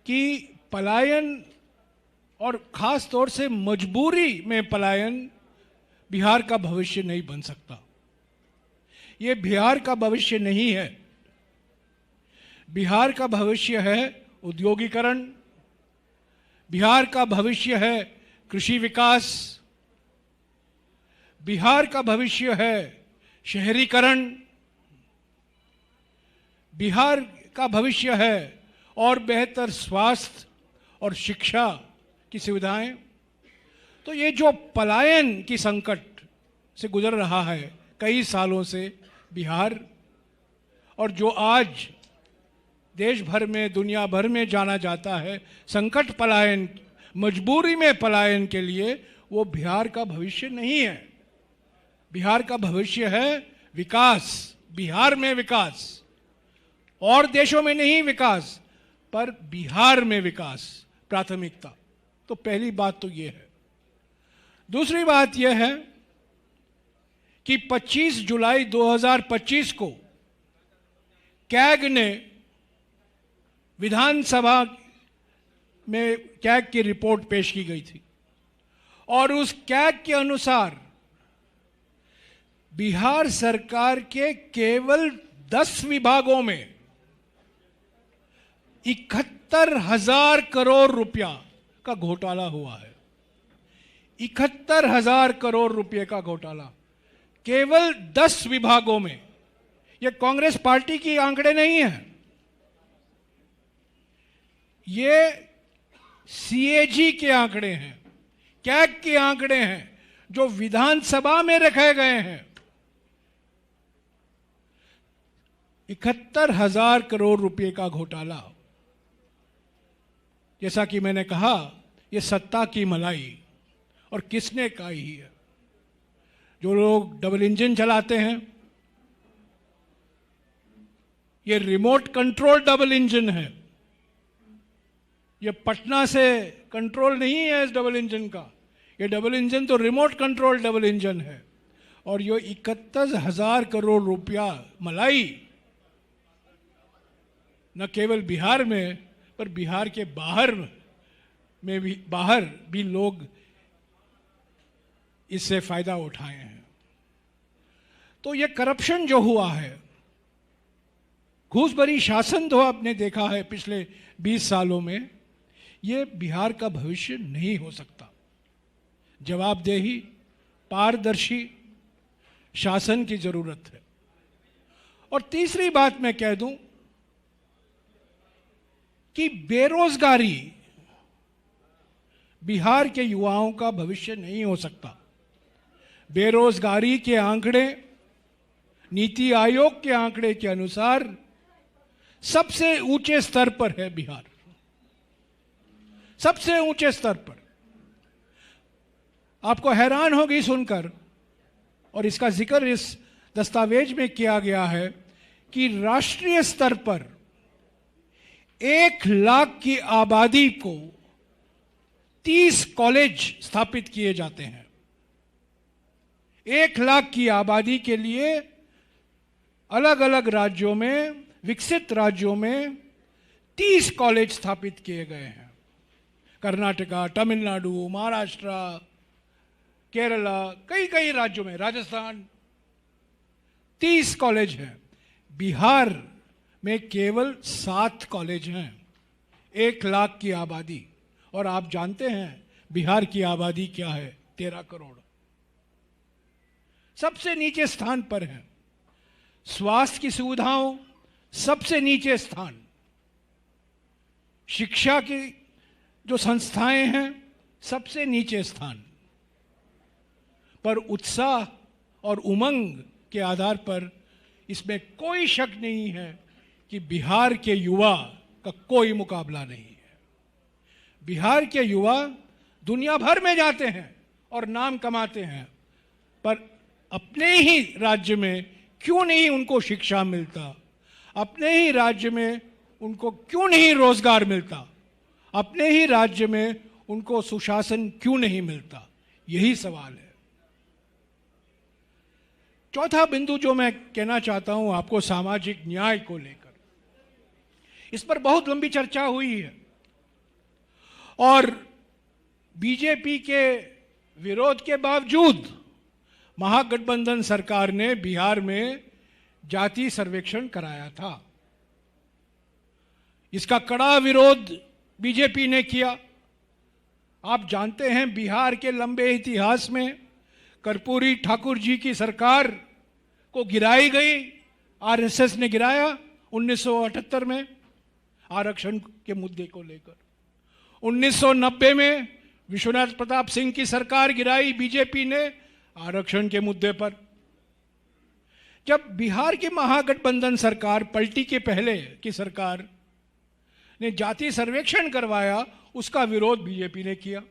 कि पलायन, और खास तौर से मजबूरी में पलायन, बिहार का भविष्य नहीं बन सकता। ये बिहार का भविष्य नहीं है। बिहार का भविष्य है औद्योगिकरण, बिहार का भविष्य है कृषि विकास, बिहार का भविष्य है शहरीकरण, बिहार का भविष्य है और बेहतर स्वास्थ्य और शिक्षा की सुविधाएं। तो ये जो पलायन की संकट से गुजर रहा है कई सालों से बिहार, और जो आज देश भर में, दुनिया भर में जाना जाता है संकट पलायन, मजबूरी में पलायन के लिए, वो बिहार का भविष्य नहीं है। बिहार का भविष्य है विकास, बिहार में विकास, और देशों में नहीं विकास, पर बिहार में विकास प्राथमिकता। तो पहली बात तो ये है। दूसरी बात यह है कि 25 जुलाई 2025 को कैग ने विधानसभा में कैग की रिपोर्ट पेश की गई थी और उस कैग के अनुसार बिहार सरकार के केवल 10 विभागों में 71,000 करोड़ रुपया का घोटाला हुआ है। 71,000 करोड़ रुपए का घोटाला केवल 10 विभागों में। यह कांग्रेस पार्टी की आंकड़े नहीं है, ये सीएजी के आंकड़े हैं, कैग के आंकड़े हैं जो विधानसभा में रखे गए हैं। 71,000 करोड़ रुपए का घोटाला। जैसा कि मैंने कहा, यह सत्ता की मलाई और किसने कही है? जो लोग डबल इंजन चलाते हैं, ये रिमोट कंट्रोल डबल इंजन है। ये पटना से कंट्रोल नहीं है इस डबल इंजन का। ये डबल इंजन तो रिमोट कंट्रोल डबल इंजन है। और ये 71,000 करोड़ रुपया मलाई न केवल बिहार में, पर बिहार के बाहर भी लोग इससे फायदा उठाए हैं। तो ये करप्शन जो हुआ है, घूसभरी शासन तो आपने देखा है पिछले 20 सालों में, ये बिहार का भविष्य नहीं हो सकता। जवाबदेही, पारदर्शी शासन की जरूरत है। और तीसरी बात मैं कह दूं कि बेरोजगारी बिहार के युवाओं का भविष्य नहीं हो सकता। बेरोजगारी के आंकड़े नीति आयोग के आंकड़े के अनुसार सबसे ऊंचे स्तर पर है बिहार, सबसे ऊंचे स्तर पर। आपको हैरान होगी सुनकर, और इसका जिक्र इस दस्तावेज में किया गया है कि राष्ट्रीय स्तर पर 1 लाख की आबादी को 30 कॉलेज स्थापित किए जाते हैं। 1 लाख की आबादी के लिए अलग अलग राज्यों में, विकसित राज्यों में 30 कॉलेज स्थापित किए गए हैं। कर्नाटका, तमिलनाडु, महाराष्ट्र, केरला, कई राज्यों में, राजस्थान, 30 कॉलेज हैं। बिहार में केवल 7 कॉलेज हैं, 1 लाख की आबादी। और आप जानते हैं बिहार की आबादी क्या है? 13 करोड़। सबसे नीचे स्थान पर है। स्वास्थ्य की सुविधाओं सबसे नीचे स्थान। शिक्षा की जो संस्थाएं हैं सबसे नीचे स्थान। पर उत्साह और उमंग के आधार पर इसमें कोई शक नहीं है कि बिहार के युवा का कोई मुकाबला नहीं है। बिहार के युवा दुनिया भर में जाते हैं और नाम कमाते हैं, पर अपने ही राज्य में क्यों नहीं उनको शिक्षा मिलता? अपने ही राज्य में उनको क्यों नहीं रोजगार मिलता? अपने ही राज्य में उनको सुशासन क्यों नहीं मिलता? यही सवाल है। चौथा बिंदु जो मैं कहना चाहता हूं आपको, सामाजिक न्याय को लेकर। इस पर बहुत लंबी चर्चा हुई है और बीजेपी के विरोध के बावजूद महागठबंधन सरकार ने बिहार में जाति सर्वेक्षण कराया था। इसका कड़ा विरोध बीजेपी ने किया। आप जानते हैं बिहार के लंबे इतिहास में कर्पूरी ठाकुर जी की सरकार को गिराई गई, आरएसएस ने गिराया 1978 में आरक्षण के मुद्दे को लेकर। 1990 में विश्वनाथ प्रताप सिंह की सरकार गिराई बीजेपी ने आरक्षण के मुद्दे पर। जब बिहार की महागठबंधन सरकार पलटी के पहले की सरकार ने जाति सर्वेक्षण करवाया, उसका विरोध बीजेपी ने किया।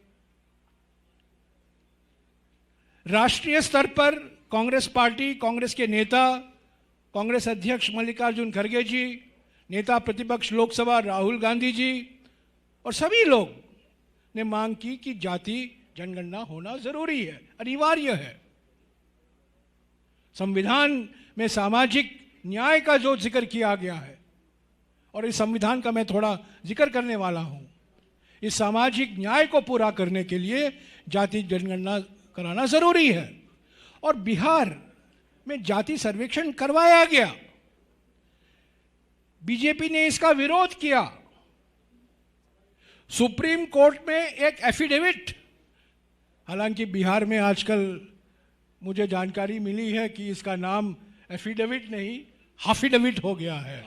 राष्ट्रीय स्तर पर कांग्रेस पार्टी, कांग्रेस के नेता, कांग्रेस अध्यक्ष मल्लिकार्जुन खड़गे जी, नेता प्रतिपक्ष लोकसभा राहुल गांधी जी और सभी लोग ने मांग की कि जाति जनगणना होना जरूरी है, अनिवार्य है। संविधान में सामाजिक न्याय का जो जिक्र किया गया है, और इस संविधान का मैं थोड़ा जिक्र करने वाला हूं, इस सामाजिक न्याय को पूरा करने के लिए जाति जनगणना कराना जरूरी है। और बिहार में जाति सर्वेक्षण करवाया गया, बीजेपी ने इसका विरोध किया, सुप्रीम कोर्ट में एक एफिडेविट, हालांकि बिहार में आजकल मुझे जानकारी मिली है कि इसका नाम एफिडेविट नहीं हाफिडेविट हो गया है।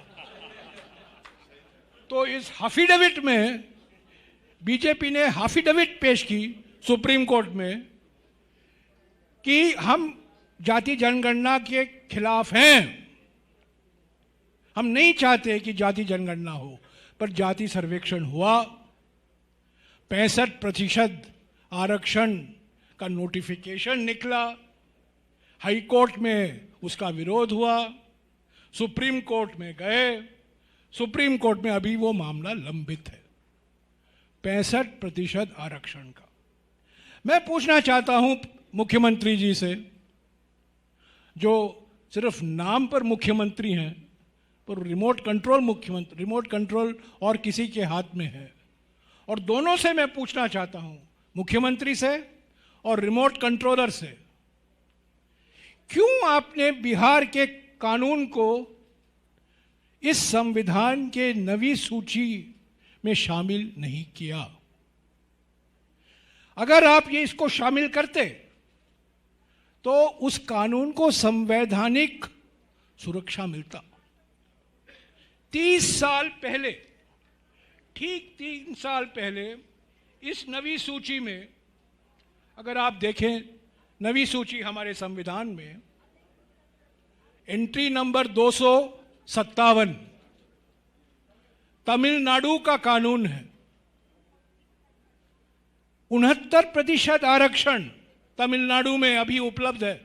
तो इस हाफिडेविट में बीजेपी ने हाफिडेविट पेश की सुप्रीम कोर्ट में कि हम जाति जनगणना के खिलाफ हैं, हम नहीं चाहते कि जाति जनगणना हो। पर जाति सर्वेक्षण हुआ, 65% आरक्षण का नोटिफिकेशन निकला, हाई कोर्ट में उसका विरोध हुआ, सुप्रीम कोर्ट में गए, सुप्रीम कोर्ट में अभी वो मामला लंबित है 65% आरक्षण का। मैं पूछना चाहता हूं मुख्यमंत्री जी से, जो सिर्फ नाम पर मुख्यमंत्री हैं पर रिमोट कंट्रोल और किसी के हाथ में है, और दोनों से मैं पूछना चाहता हूं, मुख्यमंत्री से और रिमोट कंट्रोलर से, क्यों आपने बिहार के कानून को इस संविधान के नवी सूची में शामिल नहीं किया? अगर आप ये इसको शामिल करते तो उस कानून को संवैधानिक सुरक्षा मिलता। 30 साल पहले, ठीक 3 साल पहले इस नवी सूची में, अगर आप देखें नवी सूची हमारे संविधान में, एंट्री नंबर 257 तमिलनाडु का कानून है। 69% आरक्षण तमिलनाडु में अभी उपलब्ध है,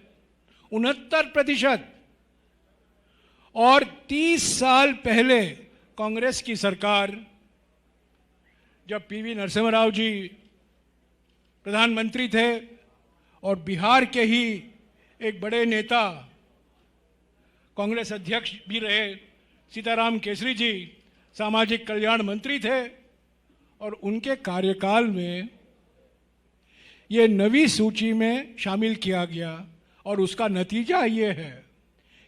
69%। और 30 साल पहले कांग्रेस की सरकार, जब पीवी नरसिम्हा राव जी प्रधानमंत्री थे और बिहार के ही एक बड़े नेता, कांग्रेस अध्यक्ष भी रहे, सीताराम केसरी जी सामाजिक कल्याण मंत्री थे, और उनके कार्यकाल में ये नवी सूची में शामिल किया गया। और उसका नतीजा ये है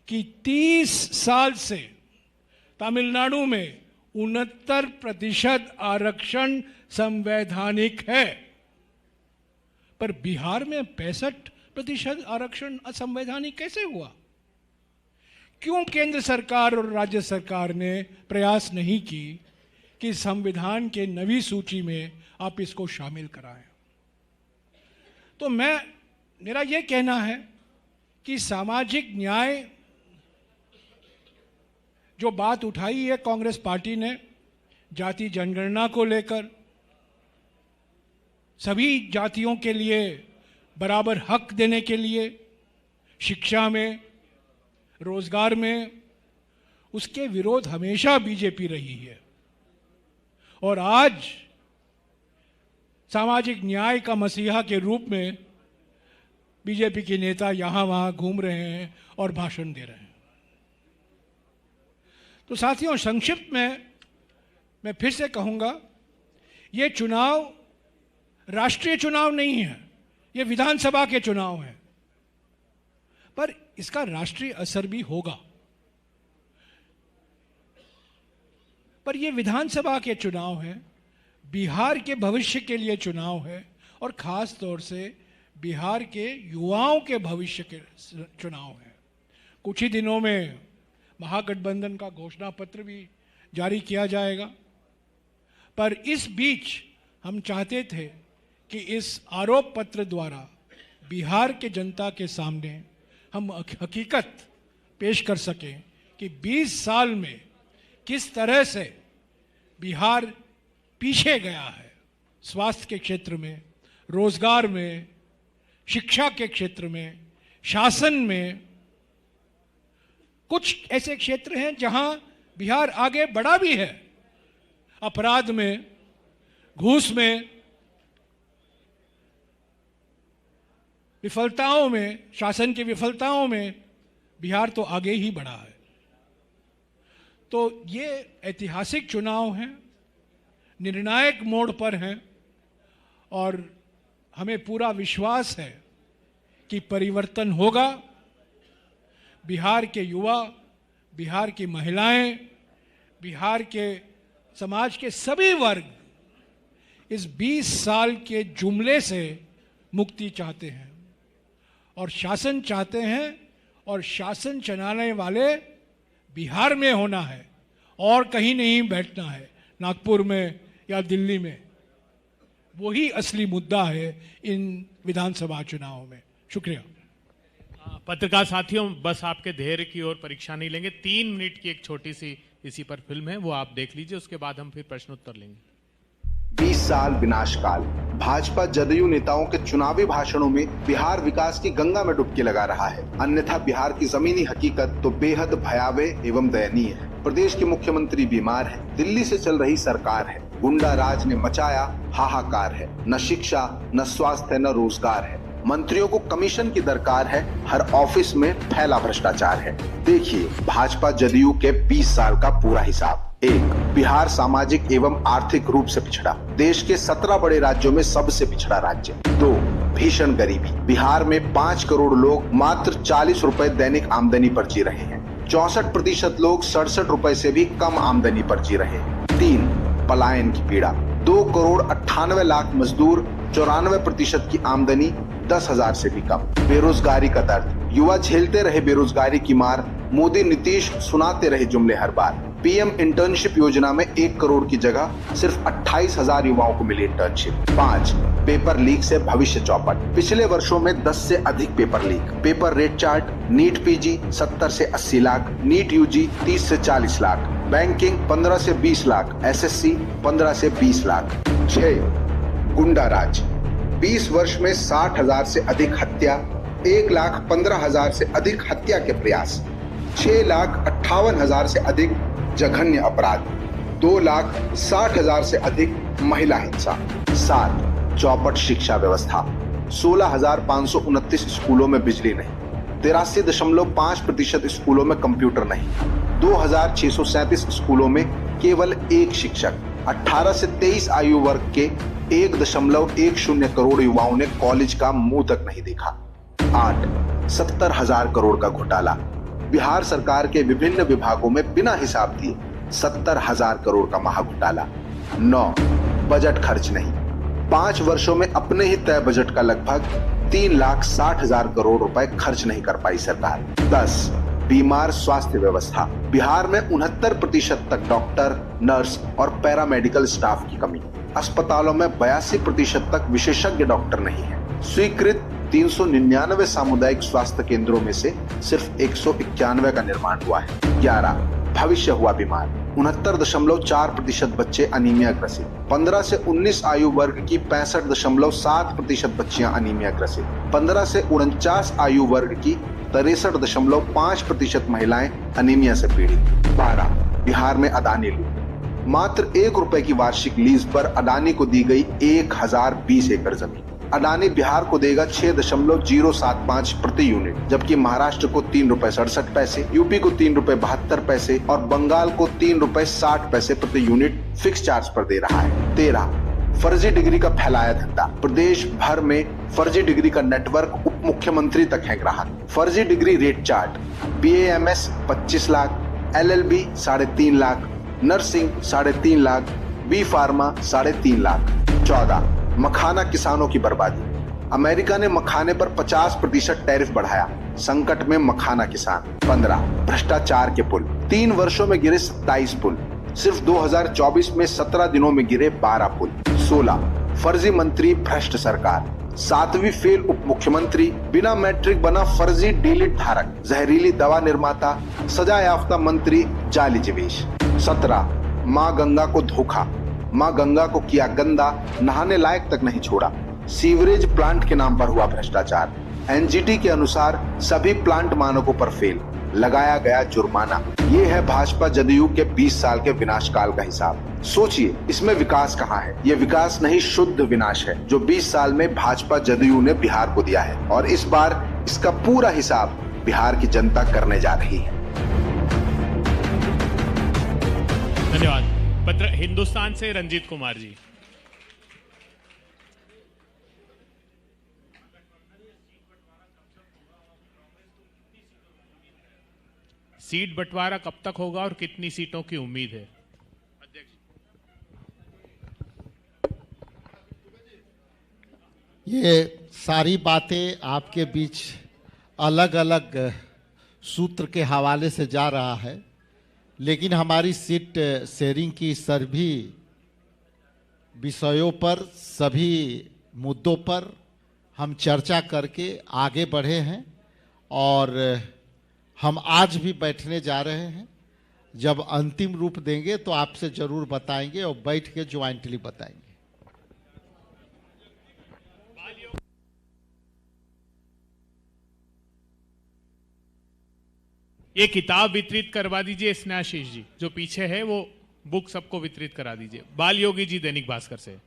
कि 30 साल से तमिलनाडु में 69% आरक्षण संवैधानिक है, पर बिहार में 65% आरक्षण असंवैधानिक कैसे हुआ? क्यों केंद्र सरकार और राज्य सरकार ने प्रयास नहीं की कि संविधान के नवी सूची में आप इसको शामिल कराएं? तो मेरा यह कहना है कि सामाजिक न्याय जो बात उठाई है कांग्रेस पार्टी ने जाति जनगणना को लेकर, सभी जातियों के लिए बराबर हक देने के लिए, शिक्षा में, रोजगार में, उसके विरोध हमेशा बीजेपी रही है। और आज सामाजिक न्याय का मसीहा के रूप में बीजेपी के नेता यहां वहां घूम रहे हैं और भाषण दे रहे हैं। तो साथियों, संक्षिप्त में मैं फिर से कहूंगा, ये चुनाव राष्ट्रीय चुनाव नहीं है, ये विधानसभा के चुनाव हैं, पर इसका राष्ट्रीय असर भी होगा। पर ये विधानसभा के चुनाव हैं, बिहार के भविष्य के लिए चुनाव है, और खास तौर से बिहार के युवाओं के भविष्य के चुनाव है। कुछ ही दिनों में महागठबंधन का घोषणा पत्र भी जारी किया जाएगा, पर इस बीच हम चाहते थे कि इस आरोप पत्र द्वारा बिहार के जनता के सामने हम हकीकत पेश कर सकें कि 20 साल में किस तरह से बिहार पीछे गया है, स्वास्थ्य के क्षेत्र में, रोजगार में, शिक्षा के क्षेत्र में, शासन में। कुछ ऐसे क्षेत्र हैं जहां बिहार आगे बढ़ा भी है, अपराध में, घूस में, विफलताओं में, शासन की विफलताओं में, बिहार तो आगे ही बढ़ा है। तो ये ऐतिहासिक चुनाव हैं, निर्णायक मोड़ पर हैं और हमें पूरा विश्वास है कि परिवर्तन होगा। बिहार के युवा, बिहार की महिलाएं, बिहार के समाज के सभी वर्ग इस 20 साल के जुमले से मुक्ति चाहते हैं और शासन चाहते हैं, और शासन चलाने वाले बिहार में होना है और कहीं नहीं बैठना है, नागपुर में या दिल्ली में। वही असली मुद्दा है इन विधानसभा चुनावों में। शुक्रिया। पत्रकार साथियों, बस आपके धैर्य की ओर परीक्षा नहीं लेंगे। 3 मिनट की एक छोटी सी इसी पर फिल्म है, वो आप देख लीजिए, उसके बाद हम फिर प्रश्नोत्तर लेंगे। 20 साल विनाशकाल। भाजपा जदयू नेताओं के चुनावी भाषणों में बिहार विकास की गंगा में डुबकी लगा रहा है, अन्यथा बिहार की जमीनी हकीकत तो बेहद भयावह एवं दयनीय है। प्रदेश के मुख्यमंत्री बीमार है, दिल्ली से चल रही सरकार है, गुंडा राज ने मचाया हाहाकार है, न शिक्षा न स्वास्थ्य न रोजगार है, मंत्रियों को कमीशन की दरकार है, हर ऑफिस में फैला भ्रष्टाचार है। देखिए भाजपा जदयू के 20 साल का पूरा हिसाब। 1. बिहार सामाजिक एवं आर्थिक रूप से पिछड़ा, देश के 17 बड़े राज्यों में सबसे पिछड़ा राज्य। 2. भीषण गरीबी, बिहार में 5 करोड़ लोग मात्र 40 रुपए दैनिक आमदनी पर जी रहे हैं। 64% लोग 67 रुपए से भी कम आमदनी पर जी रहे हैं। 3. पलायन की पीड़ा, 2 करोड़ 98 लाख मजदूर, 94% की आमदनी, 10,000 से भी कम। बेरोजगारी का दर्द, युवा झेलते रहे बेरोजगारी की मार, मोदी नीतीश सुनाते रहे जुमले हर बार। पीएम इंटर्नशिप योजना में 1 करोड़ की जगह सिर्फ 28,000 युवाओं को मिली इंटर्नशिप। 5. पेपर लीक से भविष्य चौपट, पिछले वर्षों में 10 से अधिक paper leak. Paper rate chart, NEET PG 70 से 80 लाख, नीट यूजी 30 से 40 लाख, बैंकिंग 15 से 20 लाख, एसएससी 15 से 20 लाख। 6. गुंडा राज, 20 वर्ष में 60,000 से अधिक हत्या, 1,15,000 से अधिक हत्या के प्रयास, 6,58,000 से अधिक जघन्य अपराध, 2,60,000 से अधिक महिला हिंसा। 7. चौपट शिक्षा व्यवस्था, 16,529 स्कूलों में बिजली नहीं, 83.5% स्कूलों में कंप्यूटर नहीं, 2,637 स्कूलों में केवल 1 शिक्षक, 18 से 23 आयु वर्ग के 1.10 करोड़ युवाओं ने कॉलेज का मुंह तक नहीं देखा। 8. 70,000 करोड़ का घोटाला, बिहार सरकार के विभिन्न विभागों में बिना हिसाब दिए 70,000 करोड़ का महाघोटाला। 9. बजट खर्च नहीं, 5 वर्षों में अपने ही तय बजट का लगभग 3,60,000 करोड़ रुपए खर्च नहीं कर पाई सरकार। 10. बीमार स्वास्थ्य व्यवस्था, बिहार में 69% तक डॉक्टर, नर्स और पैरामेडिकल स्टाफ की कमी, अस्पतालों में 82% तक विशेषज्ञ डॉक्टर नहीं है। स्वीकृत 399 सामुदायिक स्वास्थ्य केंद्रों में से सिर्फ 191 का निर्माण हुआ है। 11. भविष्य हुआ बीमार, 69.4% बच्चे अनीमिया ग्रसित, 15 से 19 आयु वर्ग की 65.7% बच्चियां अनीमिया ग्रसित, 15 से 49 आयु वर्ग की 63.5% महिलाएं अनीमिया से पीड़ित। 12. बिहार में अदानी लूट, मात्र 1 रुपए की वार्षिक लीज पर अदानी को दी गई 1020 एकड़ जमीन। अडानी बिहार को देगा 6.075 प्रति यूनिट, जबकि महाराष्ट्र को 3 रुपए 67 पैसे, यूपी को 3 रुपए 72 पैसे और बंगाल को 3 रुपए 60 पैसे प्रति यूनिट फिक्स चार्ज पर दे रहा है। 13. फर्जी डिग्री का फैलाया धंधा, प्रदेश भर में फर्जी डिग्री का नेटवर्क उप मुख्यमंत्री तक है ग्राहक। फर्जी degree rate chart, BAMS 25 lakh, LLB 3.5 lakh, nursing 3.5 lakh, B pharma 3.5 lakh. 14. मखाना किसानों की बर्बादी, अमेरिका ने मखाने पर 50% टैरिफ बढ़ाया, संकट में मखाना किसान। 15. भ्रष्टाचार के पुल, 3 वर्षों में गिरे 27 पुल, सिर्फ 2024 में 17 दिनों में गिरे 12 पुल। 16. फर्जी मंत्री भ्रष्ट सरकार, 7वीं फेल उप मुख्यमंत्री, बिना मैट्रिक बना फर्जी डीलिट धारक, जहरीली दवा निर्माता, सजा याफ्ता मंत्री, जाली जीवेश। 17. मां गंगा को धोखा, मां गंगा को किया गंदा, नहाने लायक तक नहीं छोड़ा, सीवरेज प्लांट के नाम पर हुआ भ्रष्टाचार, NGT के अनुसार सभी प्लांट मानकों पर फेल, लगाया गया जुर्माना। ये है भाजपा जदयू के 20 साल के विनाशकाल का हिसाब। सोचिए इसमें विकास कहाँ है? ये विकास नहीं, शुद्ध विनाश है जो 20 साल में भाजपा जदयू ने बिहार को दिया है। और इस बार इसका पूरा हिसाब बिहार की जनता करने जा रही है। धन्यवाद। पत्र हिंदुस्तान से रंजीत कुमार जी। सीट बंटवारा कब तक होगा और कितनी सीटों की उम्मीद है? ये सारी बातें आपके बीच अलग अलग सूत्र के हवाले से जा रहा है, लेकिन हमारी सीट शेयरिंग की सभी विषयों पर, सभी मुद्दों पर हम चर्चा करके आगे बढ़े हैं और हम आज भी बैठने जा रहे हैं। जब अंतिम रूप देंगे तो आपसे जरूर बताएंगे और बैठ के ज्वाइंटली बताएंगे। ये किताब वितरित करवा दीजिए स्नेहाशीष जी, जो पीछे है वो बुक सबको वितरित करा दीजिए। बाल योगी जी दैनिक भास्कर से।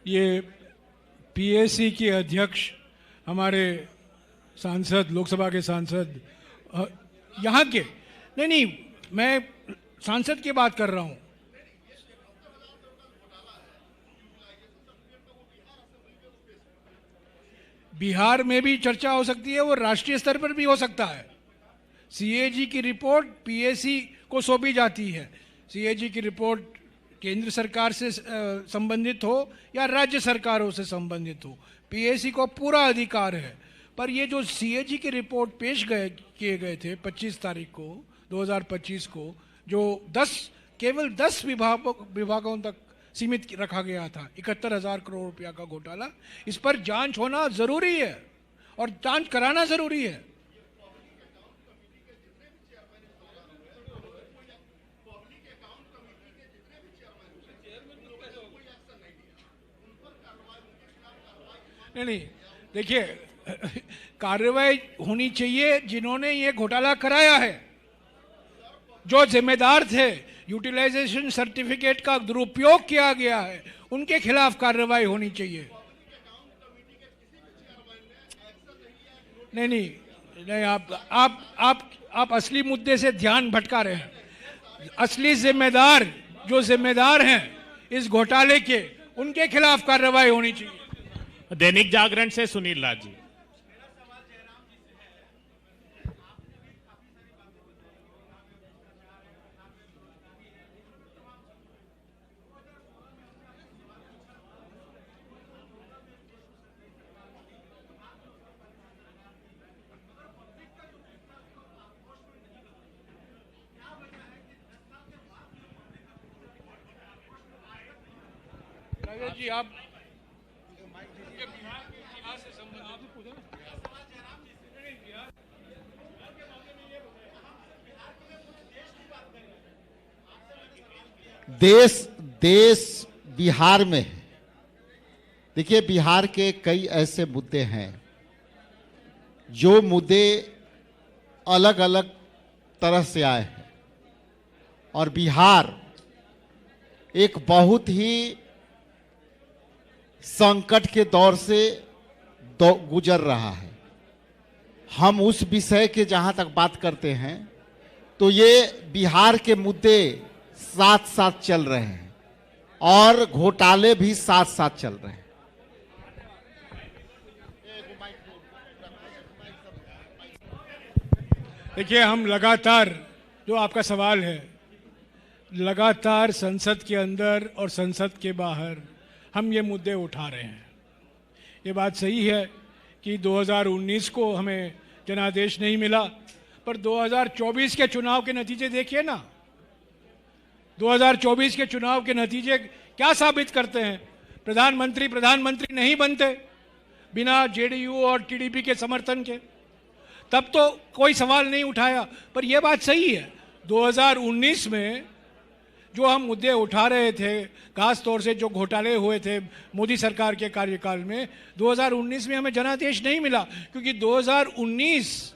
ये पीएसी के अध्यक्ष हमारे सांसद, लोकसभा के सांसद यहाँ के, नहीं, मैं सांसद की बात कर रहा हूँ। बिहार में भी चर्चा हो सकती है, वो राष्ट्रीय स्तर पर भी हो सकता है। सीएजी की रिपोर्ट पीएसी को सौंपी जाती है। सीएजी की रिपोर्ट केंद्र सरकार से संबंधित हो या राज्य सरकारों से संबंधित हो, पीएसी को पूरा अधिकार है। पर ये जो सीएजी की रिपोर्ट पेश किए गए थे 25 तारीख को 2025 को, जो केवल 10 विभागों तक सीमित रखा गया था, 71,000 करोड़ रुपया का घोटाला, इस पर जांच होना जरूरी है और जांच कराना जरूरी है। नहीं, देखिए, कार्रवाई होनी चाहिए जिन्होंने ये घोटाला कराया है, जो जिम्मेदार थे। यूटिलाइजेशन सर्टिफिकेट का दुरुपयोग किया गया है, उनके खिलाफ कार्रवाई होनी चाहिए। नहीं, आप असली मुद्दे से ध्यान भटका रहे हैं। असली जो जिम्मेदार हैं इस घोटाले के, उनके खिलाफ कार्रवाई होनी चाहिए। दैनिक जागरण से सुनील राज जी। जी, आप देश बिहार में है। देखिए, बिहार के कई ऐसे मुद्दे हैं जो मुद्दे अलग अलग तरह से आए हैं और बिहार एक बहुत ही संकट के दौर से गुजर रहा है। हम उस विषय के जहां तक बात करते हैं तो ये बिहार के मुद्दे साथ साथ चल रहे हैं और घोटाले भी साथ साथ चल रहे हैं। देखिए, हम लगातार, जो आपका सवाल है, लगातार संसद के अंदर और संसद के बाहर हम ये मुद्दे उठा रहे हैं। ये बात सही है कि 2019 को हमें जनादेश नहीं मिला, पर 2024 के चुनाव के नतीजे देखिए ना। 2024 के चुनाव के नतीजे क्या साबित करते हैं? प्रधानमंत्री नहीं बनते बिना जेडीयू और टीडीपी के समर्थन के। तब तो कोई सवाल नहीं उठाया, पर यह बात सही है 2019 में जो हम मुद्दे उठा रहे थे, खास तौर से जो घोटाले हुए थे मोदी सरकार के कार्यकाल में, 2019 में हमें जनादेश नहीं मिला, क्योंकि 2019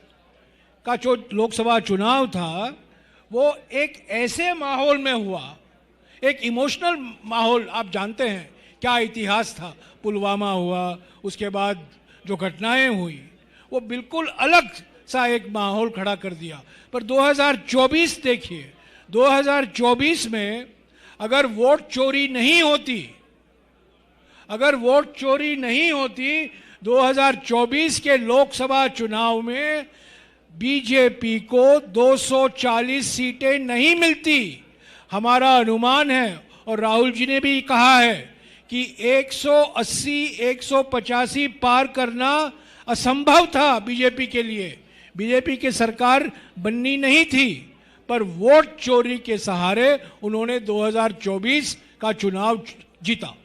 का जो लोकसभा चुनाव था वो एक ऐसे माहौल में हुआ, एक इमोशनल माहौल। आप जानते हैं क्या इतिहास था, पुलवामा हुआ, उसके बाद जो घटनाएं हुई, वो बिल्कुल अलग सा एक माहौल खड़ा कर दिया। पर 2024 देखिए, 2024 में अगर वोट चोरी नहीं होती, 2024 के लोकसभा चुनाव में बीजेपी को 240 सीटें नहीं मिलती। हमारा अनुमान है और राहुल जी ने भी कहा है कि 180-185 पार करना असंभव था बीजेपी के लिए। बीजेपी की सरकार बननी नहीं थी, पर वोट चोरी के सहारे उन्होंने 2024 का चुनाव जीता।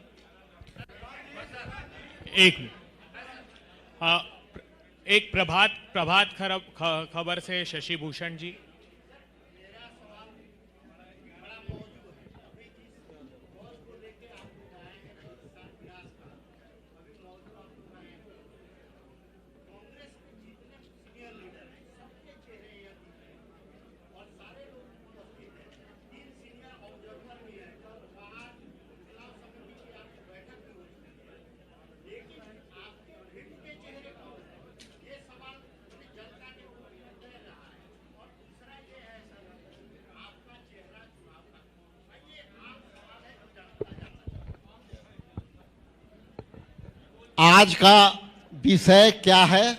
एक प्रभात खबर से शशि भूषण जी। आज का विषय क्या है?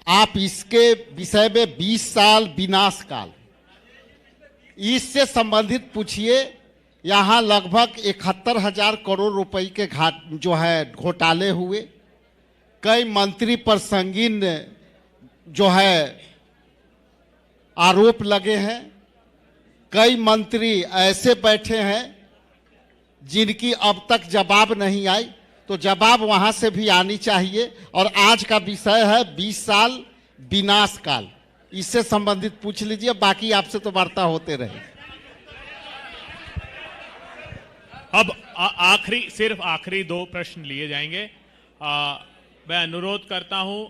आप इसके विषय में 20 साल विनाश काल, इससे संबंधित पूछिए। यहाँ लगभग 71,000 करोड़ रुपए के घोटाले हुए। कई मंत्री पर संगीन आरोप लगे हैं। कई मंत्री ऐसे बैठे हैं जिनकी अब तक जवाब नहीं आई, तो जवाब वहां से भी आनी चाहिए। और आज का विषय है 20 साल विनाश काल, इससे संबंधित पूछ लीजिए, बाकी आपसे तो वार्ता होते रहे। अब सिर्फ आखिरी 2 प्रश्न लिए जाएंगे। मैं अनुरोध करता हूं,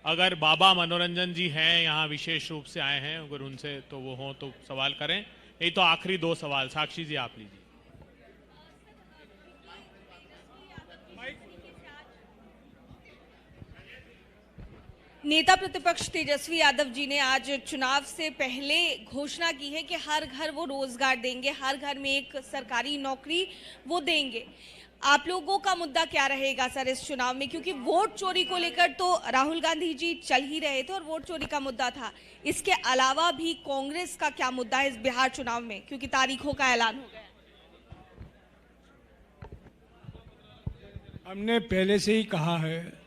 अगर बाबा मनोरंजन जी हैं यहाँ, विशेष रूप से आए हैं, अगर उनसे तो वो हों तो सवाल करें, नहीं तो आखिरी 2 सवाल साक्षी जी आप लीजिए। नेता प्रतिपक्ष तेजस्वी यादव जी ने आज चुनाव से पहले घोषणा की है कि हर घर वो रोजगार देंगे, हर घर में एक सरकारी नौकरी वो देंगे। आप लोगों का मुद्दा क्या रहेगा सर इस चुनाव में? क्योंकि वोट चोरी को लेकर तो राहुल गांधी जी चल ही रहे थे और वोट चोरी का मुद्दा था, इसके अलावा भी कांग्रेस का क्या मुद्दा है इस बिहार चुनाव में, क्योंकि तारीखों का ऐलान हो गया? हमने पहले से ही कहा है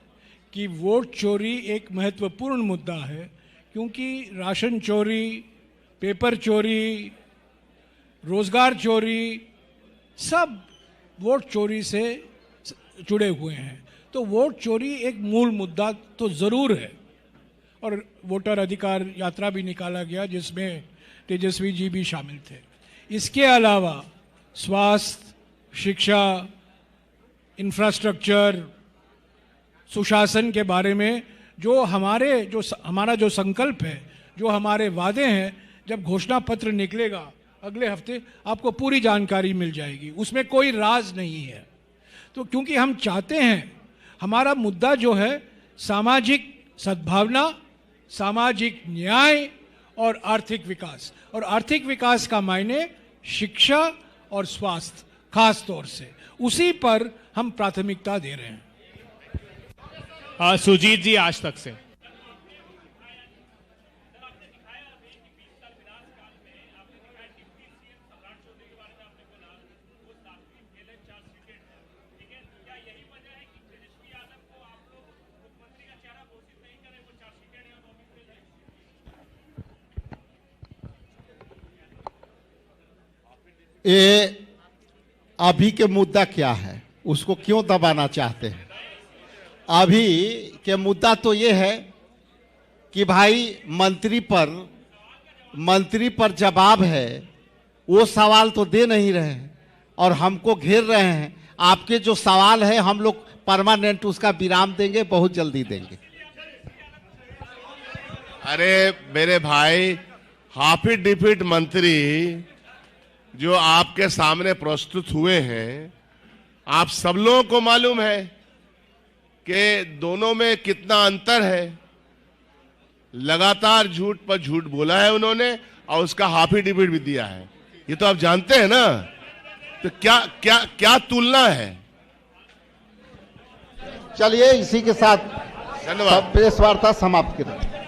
कि वोट चोरी एक महत्वपूर्ण मुद्दा है, क्योंकि राशन चोरी, पेपर चोरी, रोजगार चोरी, सब वोट चोरी से जुड़े हुए हैं। तो वोट चोरी एक मूल मुद्दा तो ज़रूर है। और वोटर अधिकार यात्रा भी निकाला गया जिसमें तेजस्वी जी भी शामिल थे। इसके अलावा स्वास्थ्य, शिक्षा, इंफ्रास्ट्रक्चर, सुशासन के बारे में हमारा जो संकल्प है, जो हमारे वादे हैं, जब घोषणा पत्र निकलेगा अगले हफ्ते आपको पूरी जानकारी मिल जाएगी, उसमें कोई राज नहीं है। तो क्योंकि हम चाहते हैं, हमारा मुद्दा जो है सामाजिक सद्भावना, सामाजिक न्याय और आर्थिक विकास, और आर्थिक विकास का मायने शिक्षा और स्वास्थ्य खास तौर से, उसी पर हम प्राथमिकता दे रहे हैं। सुजीत जी आज तक से। ये अभी के मुद्दा क्या है, उसको क्यों दबाना चाहते हैं? अभी के मुद्दा तो ये है कि भाई मंत्री पर जवाब है, वो सवाल तो दे नहीं रहे हैं और हमको घेर रहे हैं। आपके जो सवाल है हम लोग परमानेंट उसका विराम देंगे, बहुत जल्दी देंगे। अरे मेरे भाई, हाफिट डिफिट मंत्री जो आपके सामने प्रस्तुत हुए हैं, आप सब लोगों को मालूम है कि दोनों में कितना अंतर है। लगातार झूठ पर झूठ बोला है उन्होंने और उसका हाफी डिफिट भी दिया है, ये तो आप जानते हैं ना। तो क्या क्या क्या तुलना है। चलिए इसी के साथ धन्यवाद। प्रेस वार्ता समाप्त करें।